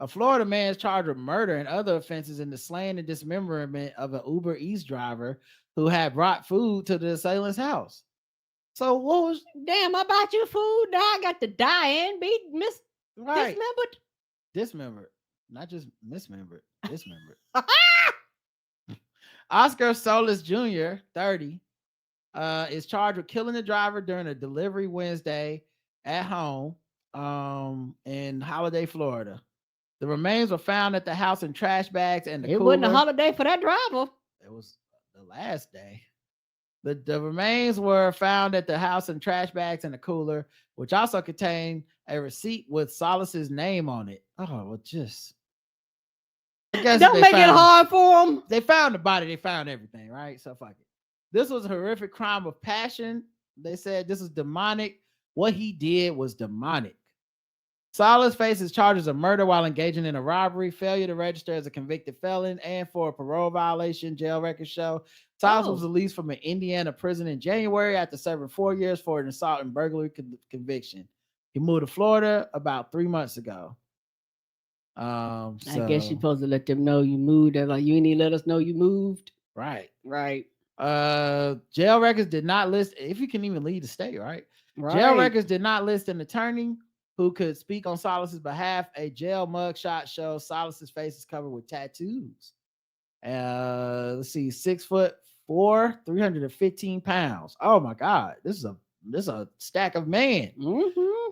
A Florida man is charged with murder and other offenses in the slaying and dismemberment of an Uber Eats driver who had brought food to the assailant's house. So what was? Damn, I bought you food. Now I got to die and be dismembered. Dismembered, not just mismembered. Dismembered. Oscar Solis Jr., 30, is charged with killing the driver during a delivery Wednesday at home in Holiday, Florida. The remains were found at the house in trash bags and the It cooler. wasn't a holiday for that driver. It was the last day. The remains were found at the house in trash bags in a cooler, which also contained a receipt with Solace's name on it. Oh, well, just don't make it hard for them. They found the body. They found everything, right? So fuck it. This was a horrific crime of passion. They said this was demonic. What he did was demonic. Solace faces charges of murder while engaging in a robbery, failure to register as a convicted felon, and for a parole violation. Jail records show Solace was released from an Indiana prison in January after serving 4 years for an assault and burglary conviction. He moved to Florida about 3 months ago. I guess you're supposed to let them know you moved. They're like, you ain't even let us know you moved. Right. Jail records did not list if you can even leave the state, right? Jail records did not list an attorney who could speak on Solace's behalf. A jail mugshot shows Solace's face is covered with tattoos. Let's see, 6'4", 315 pounds. Oh my God, this is a stack of man.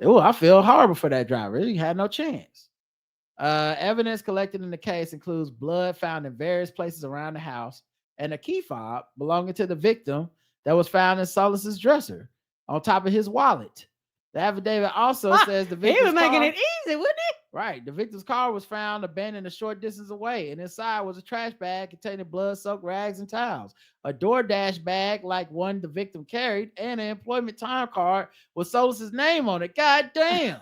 Oh, I feel horrible for that driver. He had no chance. Evidence collected in the case includes blood found in various places around the house and a key fob belonging to the victim that was found in Solace's dresser on top of his wallet. The affidavit also says the victim's he was making it easy, wasn't he? Right. The victim's car was found abandoned a short distance away, and inside was a trash bag containing blood-soaked rags and towels, a DoorDash bag like one the victim carried, and an employment time card with Solace's name on it. God damn.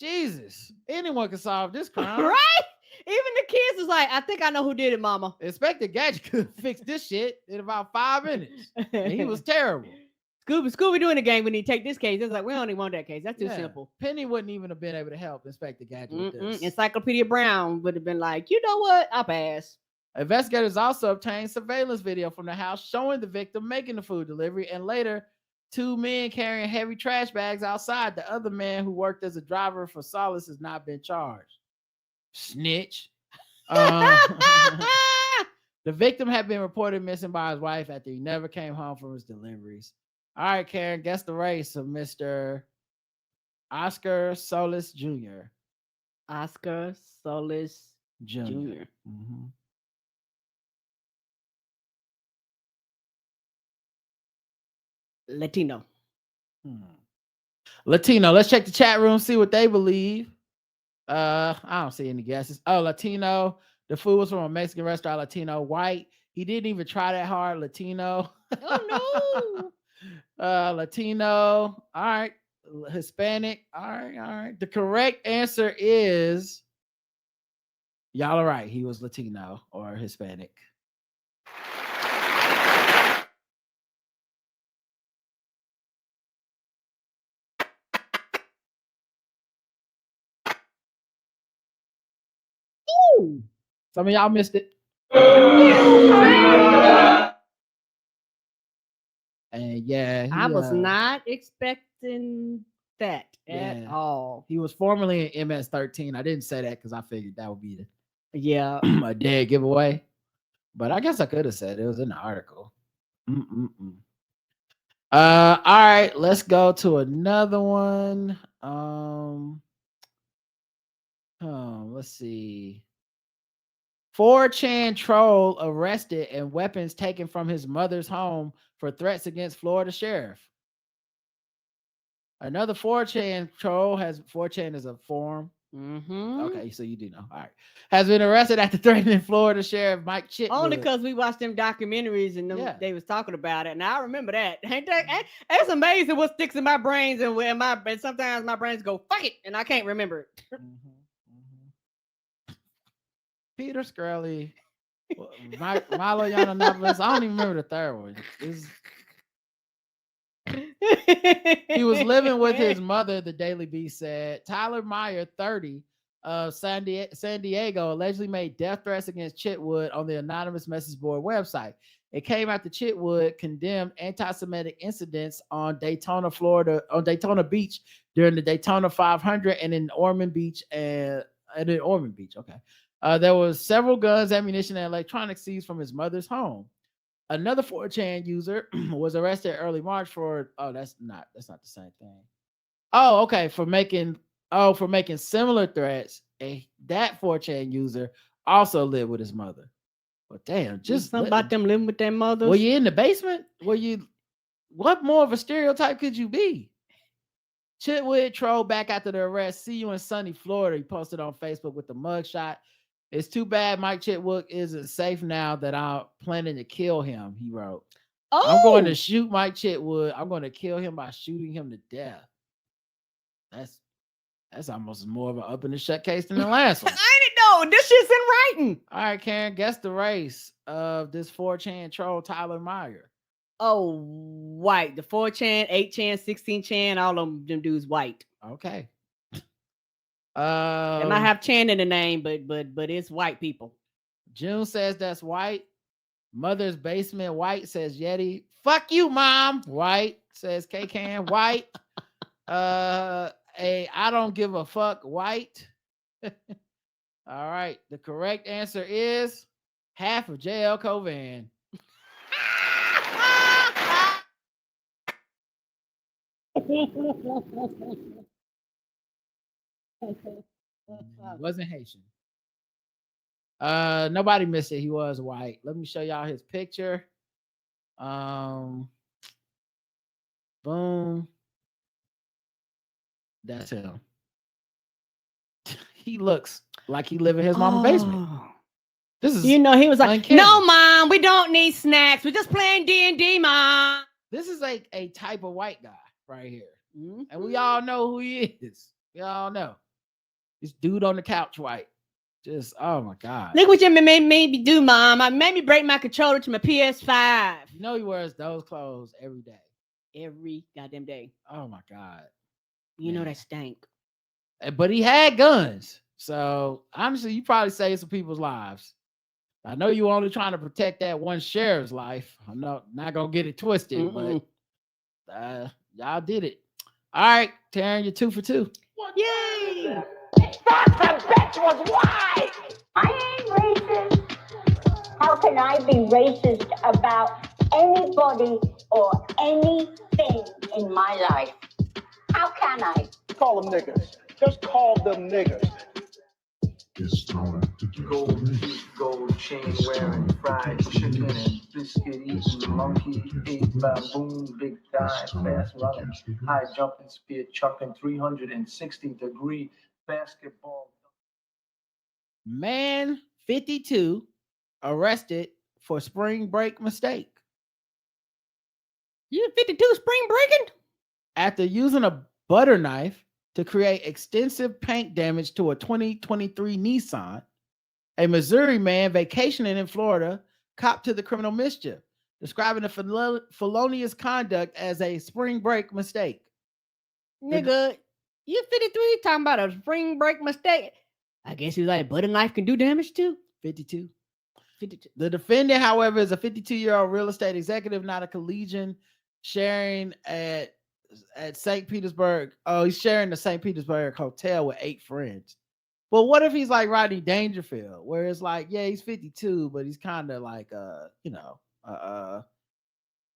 Jesus. Anyone can solve this crime. Right? Even the kids was like, I think I know who did it, mama. Inspector Gadget could fix this shit in about 5 minutes. And he was terrible. Scooby doing the game when he take this case. It's like, we don't even want that case. That's too simple. Penny wouldn't even have been able to help Inspector Gadget with this. Encyclopedia Brown would have been like, you know what? I'll pass. Investigators also obtained surveillance video from the house showing the victim making the food delivery, and later 2 men carrying heavy trash bags outside. The other man who worked as a driver for Solace has not been charged. Snitch. The victim had been reported missing by his wife after he never came home from his deliveries. All right, Karen, guess the race of Mr. Oscar Solis Jr. Oscar Solis Jr. Mm-hmm. Latino. Latino. Let's check the chat room, see what they believe. I don't see any guesses. Oh, Latino. The food was from a Mexican restaurant. Latino. White. He didn't even try that hard. Latino. Oh no. Latino. All right. Hispanic. All right. The correct answer is, y'all are right. He was Latino or Hispanic. Ooh. Some of y'all missed it. And yeah, I was not expecting that at all. He was formerly in MS-13. I didn't say that because I figured that would be a dead giveaway. But I guess I could have said it was in the article. All right, let's go to another one. Let's see. 4chan troll arrested and weapons taken from his mother's home for threats against Florida sheriff. Another 4chan troll 4chan is a forum. Okay, so you do know. All right. Has been arrested after threatening Florida Sheriff Mike Chitwood. Only because we watched them documentaries and they was talking about it. And I remember that. Ain't that it's amazing what sticks in my brains and sometimes my brains go, fuck it, and I can't remember it. Peter Shkreli, Milo Yiannopoulos. I don't even remember the third one. He was living with his mother, the Daily Beast said. Tyler Meyer, 30, of San Diego, allegedly made death threats against Chitwood on the anonymous message board website. It came after Chitwood condemned anti-Semitic incidents on Daytona Beach during the Daytona 500 and in Ormond Beach Okay. There was several guns, ammunition, and electronics seized from his mother's home. Another 4chan user was arrested early March for that's not the same thing. Oh, okay, for making similar threats. That 4chan user also lived with his mother. Well, damn, Just just something about them living with their mothers. Were you in the basement? What more of a stereotype could you be? Chitwood trolled back after the arrest. See you in sunny Florida. He posted on Facebook with the mugshot. It's too bad Mike Chitwood isn't safe now that I'm planning to kill him, he wrote. I'm going to shoot Mike Chitwood. I'm going to kill him by shooting him to death. That's almost more of an up in the shut case than the last one. I didn't know. This shit's in writing. All right, Karen, guess the race of this 4chan troll, Tyler Meyer. Oh, white. The 4chan, 8chan, 16chan, all of them dudes white. Okay. They might have Chan in the name, but it's white people. June says that's white. Mother's Basement White says Yeti. Fuck you, Mom. White says K-Can. White. I don't give a fuck. White. All right. The correct answer is half of JL Covan. Wasn't Haitian. Nobody missed it. He was white. Let me show y'all his picture. Boom. That's him. He looks like he live in his mama's basement. This is, he was like, uncanny. No, Mom, we don't need snacks. We're just playing D&D, Mom. This is like a type of white guy right here. Mm-hmm. And we all know who he is. We all know. This dude on the couch white. Just, oh my God. Look what you made me do, Mom. I made me break my controller to my PS5. You know he wears those clothes every day. Every goddamn day. Oh my God. You know that stank. But he had guns. So honestly, you probably saved some people's lives. I know you only trying to protect that one sheriff's life. I'm not gonna get it twisted, but y'all did it. All right, Taryn, you're 2 for 2. Yay! That bitch was white! I ain't racist. How can I be racist about anybody or anything in my life? How can I? Call them niggas. Just call them niggas. It's time to get Gold the race. teeth, gold chain wearing, fried chicken and biscuit eating, monkey ate baboon, big thigh, fast running, high jumping, spear chucking, 360-degree basketball. Man 52 arrested for spring break mistake. You 52 spring breaking? After using a butter knife to create extensive paint damage to a 2023 Nissan, a Missouri man vacationing in Florida copped to the criminal mischief, describing the felonious conduct as a spring break mistake. Nigga, you 53 talking about a spring break mistake? I guess he was like, butter knife can do damage too? 52. The defendant, however, is a 52-year-old real estate executive, not a collegian, sharing at St. Petersburg. Oh, he's sharing the St. Petersburg hotel with 8 friends. But what if he's like Rodney Dangerfield, where it's like, yeah, he's 52, but he's kind of like,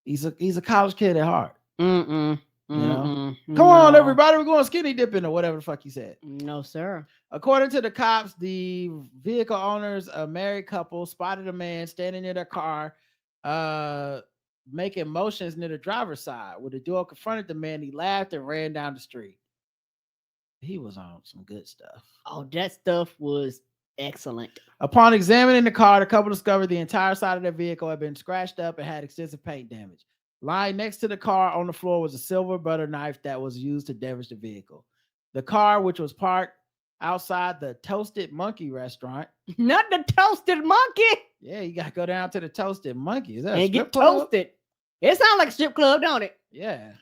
he's a college kid at heart. Come on, everybody, we're going skinny dipping or whatever the fuck he said. No, sir. According to the cops, the vehicle owners, a married couple, spotted a man standing near their car, making motions near the driver's side. When the duo confronted the man, he laughed and ran down the street. He was on some good stuff. Oh, that stuff was excellent. Upon examining the car, the couple discovered the entire side of their vehicle had been scratched up and had extensive paint damage. Lying next to the car on the floor was a silver butter knife that was used to damage the vehicle. The car, which was parked outside the Toasted Monkey restaurant. Not the Toasted Monkey. Yeah, you got to go down to the Toasted Monkey. Is that and get toasted? It sounds like a strip club, don't it? Yeah.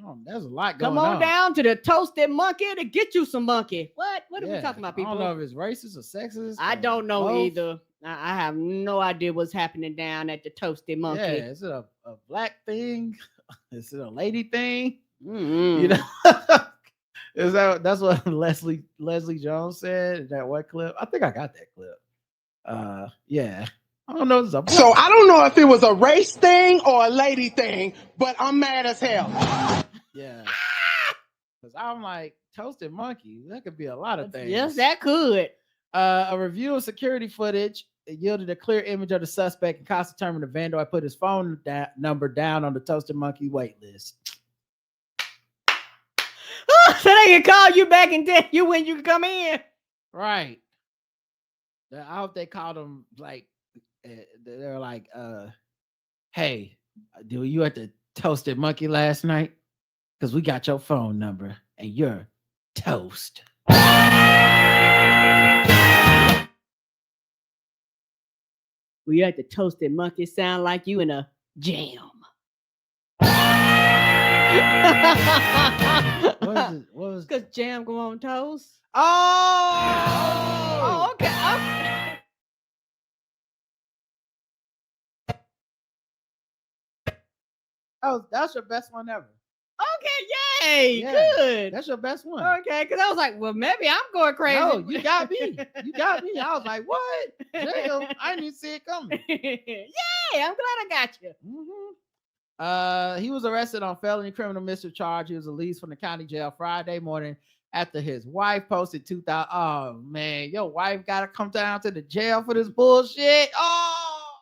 Oh, there's a lot going on. Come on down to the Toasted Monkey to get you some monkey. What are we talking about, people? I don't know if it's racist or sexist. I don't know either. I have no idea what's happening down at the Toasted Monkey. Yeah, is it a black thing? Is it a lady thing? Mm-hmm. You know, that's what Leslie Jones said in that one clip. I think I got that clip. Yeah. I don't know. So I don't know if it was a race thing or a lady thing, but I'm mad as hell. Yeah. Because I'm like, Toasted Monkey, that could be a lot of things. Yes, that could. A review of security footage yielded a clear image of the suspect, and cops determined the vandal had put his phone number down on the Toasted Monkey wait list. So they can call you back and tell you when you can come in. Right. I hope they called him like they're like, hey, were you at the Toasted Monkey last night? Because we got your phone number and you're toast. We at the Toasted Monkey sound like you in a jam. What was because jam go on toast? Oh, okay. Oh, that's your best one ever. Okay, yay, Yeah, good. That's your best one. Okay, because I was like, well, maybe I'm going crazy. No, you got me. You got me. I was like, what? Damn, I didn't see it coming. Yay, I'm glad I got you. He was arrested on felony criminal mischief charge. He was released from the county jail Friday morning after his wife posted 2,000. Oh man, your wife gotta come down to the jail for this bullshit. Oh,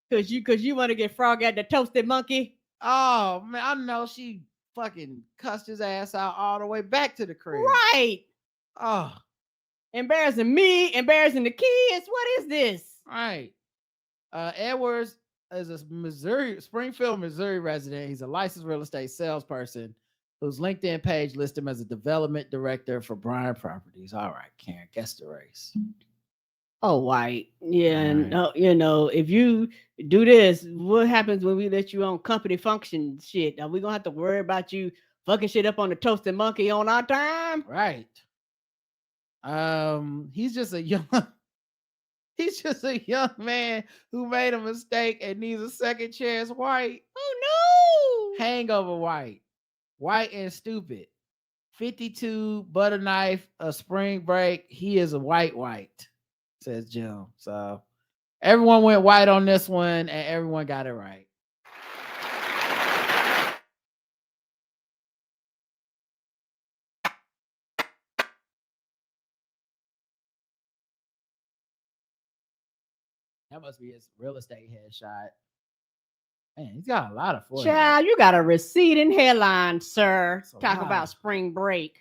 cause you want to get frog at the Toasted Monkey. Oh man, I know she fucking cussed his ass out all the way back to the crib. Right. Oh, embarrassing me, embarrassing the kids. What is this? Right. Edwards is a Springfield, Missouri resident. He's a licensed real estate salesperson whose LinkedIn page lists him as a development director for Bryan Properties. All right, Karen, guess the race. Oh, white. Yeah, and you know, if you do this, what happens when we let you on company function shit? Are we gonna have to worry about you fucking shit up on the Toasted Monkey on our time? Right. He's just a young man who made a mistake and needs a second chance. White. Oh no. Hangover white. White and stupid. 52, butter knife, a spring break. He is a white, says Jim. So everyone went white on this one and everyone got it right. That must be his real estate headshot. Man, he's got a lot of forehead. Child, you got a receding hairline, sir. Talk lot. about spring break.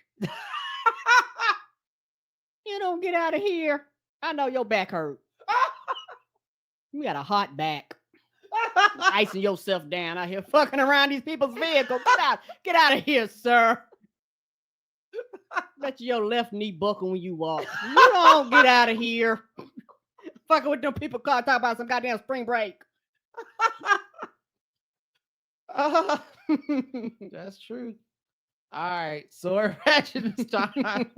You don't get out of here. I know your back hurt. You got a hot back. Icing yourself down out here, fucking around these people's vehicles. Get out of here, sir. Bet your left knee buckle when you walk. You don't get out of here. Fucking with them people car talk about some goddamn spring break. That's true. All right, sword ratchet is time.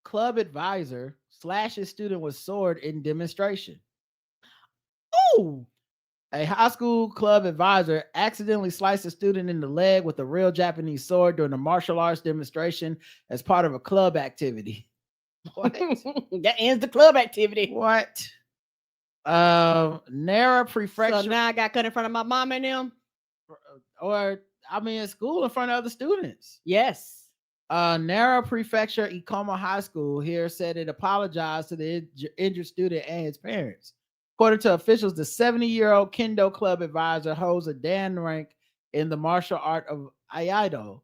Club advisor slashes student with sword in demonstration. Oh, a high school club advisor accidentally sliced a student in the leg with a real Japanese sword during a martial arts demonstration as part of a club activity. What? That ends the club activity. What? Nara Prefecture. So now I got cut in front of my mom and them? Or, I mean, in school in front of other students. Yes. Nara Prefecture Ikoma High School here said it apologized to the injured student and his parents. According to officials, the 70-year-old Kendo club advisor holds a Dan rank in the martial art of Aikido.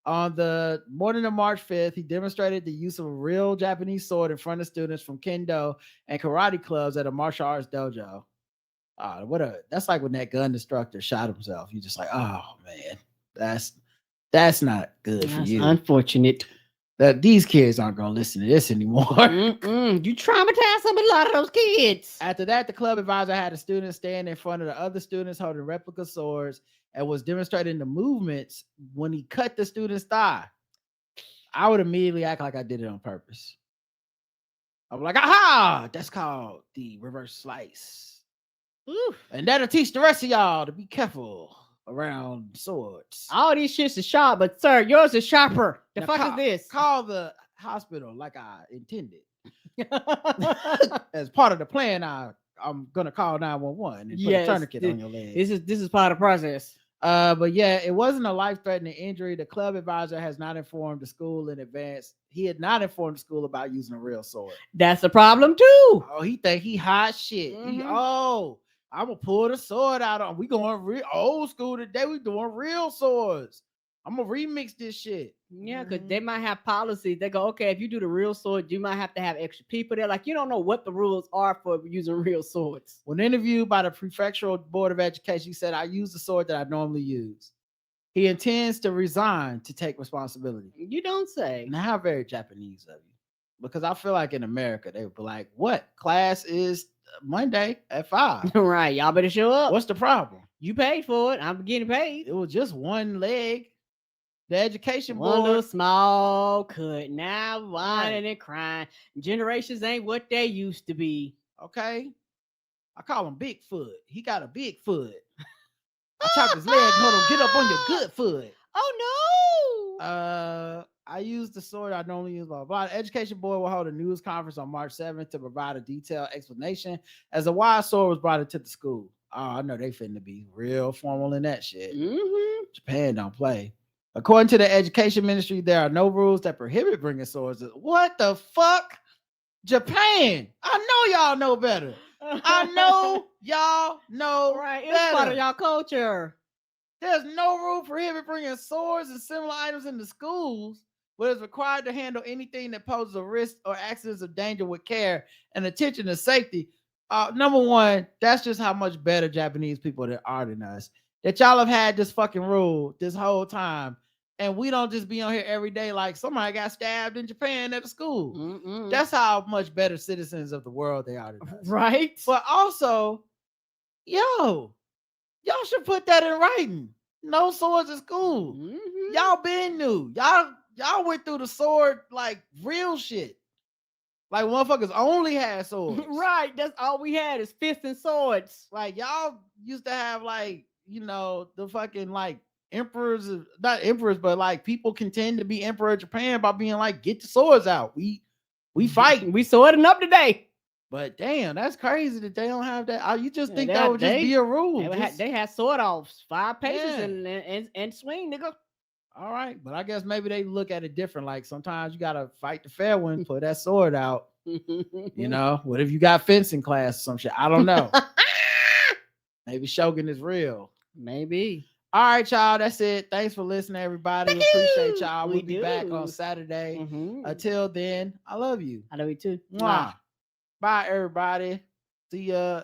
On the morning of March 5th, he demonstrated the use of a real Japanese sword in front of students from Kendo and karate clubs at a martial arts dojo. That's like when that gun instructor shot himself. You're just like, oh man, that's not good for you. Unfortunate. That these kids aren't gonna listen to this anymore. You traumatized a lot of those kids. After that, the club advisor had a student stand in front of the other students holding replica swords and was demonstrating the movements when he cut the student's thigh. I would immediately act like I did it on purpose. I'm like, aha! That's called the reverse slice. Ooh. And that'll teach the rest of y'all to be careful. around swords. All these shits is sharp, but sir, yours is sharper. The Now fuck is this? Call the hospital like I intended. As part of the plan, I'm gonna call 911 and put a tourniquet on your leg. This is part of the process. But yeah, it wasn't a life-threatening injury. The club advisor has not informed the school in advance. He had not informed the school about using a real sword. That's the problem too. Oh, he think he hot shit. I'm gonna pull the sword out on. We going real old school today. We doing real swords. I'm gonna remix this shit. Yeah, because they might have policies. They go, okay, if you do the real sword, you might have to have extra people there. Like, you don't know what the rules are for using real swords. When interviewed by the Prefectural Board of Education, he said, I use the sword that I normally use. He intends to resign to take responsibility. You don't say. Now, how very Japanese of you. Because I feel like in America, they would be like, what? Class is Monday at 5. Right, y'all better show up. What's the problem? You paid for it. I'm getting paid. It was just one leg. The education one board. little small cut. Now whining and crying. Generations ain't what they used to be. Okay. I call him Bigfoot. He got a big foot. I chop his leg and told him, get up on your good foot. Oh no. I use the sword I normally use, blah, blah. The education board will hold a news conference on March 7th to provide a detailed explanation as to why a sword was brought into the school. Oh, I know they finna be real formal in that shit. Mm-hmm. Japan don't play. According to the education ministry, there are no rules that prohibit bringing swords. What the fuck? Japan. I know y'all know better. I know y'all know right. It's better. part of y'all culture. There's no rule prohibit bringing swords and similar items into schools, but it's required to handle anything that poses a risk or accidents of danger with care and attention to safety. Number one, that's just how much better Japanese people are than us. That y'all have had this fucking rule this whole time. And we don't just be on here every day like somebody got stabbed in Japan at a school. Mm-mm. That's how much better citizens of the world they are than us. Right. But also, y'all should put that in writing. No swords in school. Mm-hmm. Y'all been new. Y'all went through the sword like real shit. Like motherfuckers only had swords. Right. That's all we had is fists and swords. Like y'all used to have like, the fucking like emperors, not emperors, but like people contend to be emperor of Japan by being like, get the swords out. We fighting. We swording up today. But damn, that's crazy that they don't have that. You just think they that had- would just be a rule. They had sword offs, 5 paces Yeah. and swing, nigga. All right, but I guess maybe they look at it different. Like sometimes you gotta fight the fair one, put that sword out. What if you got fencing class or some shit? I don't know. Maybe Shogun is real. Maybe. All right, y'all. That's it. Thanks for listening, everybody. We appreciate y'all. We'll be back on Saturday. Mm-hmm. Until then, I love you. I love you too. Mwah. Bye, everybody. See ya.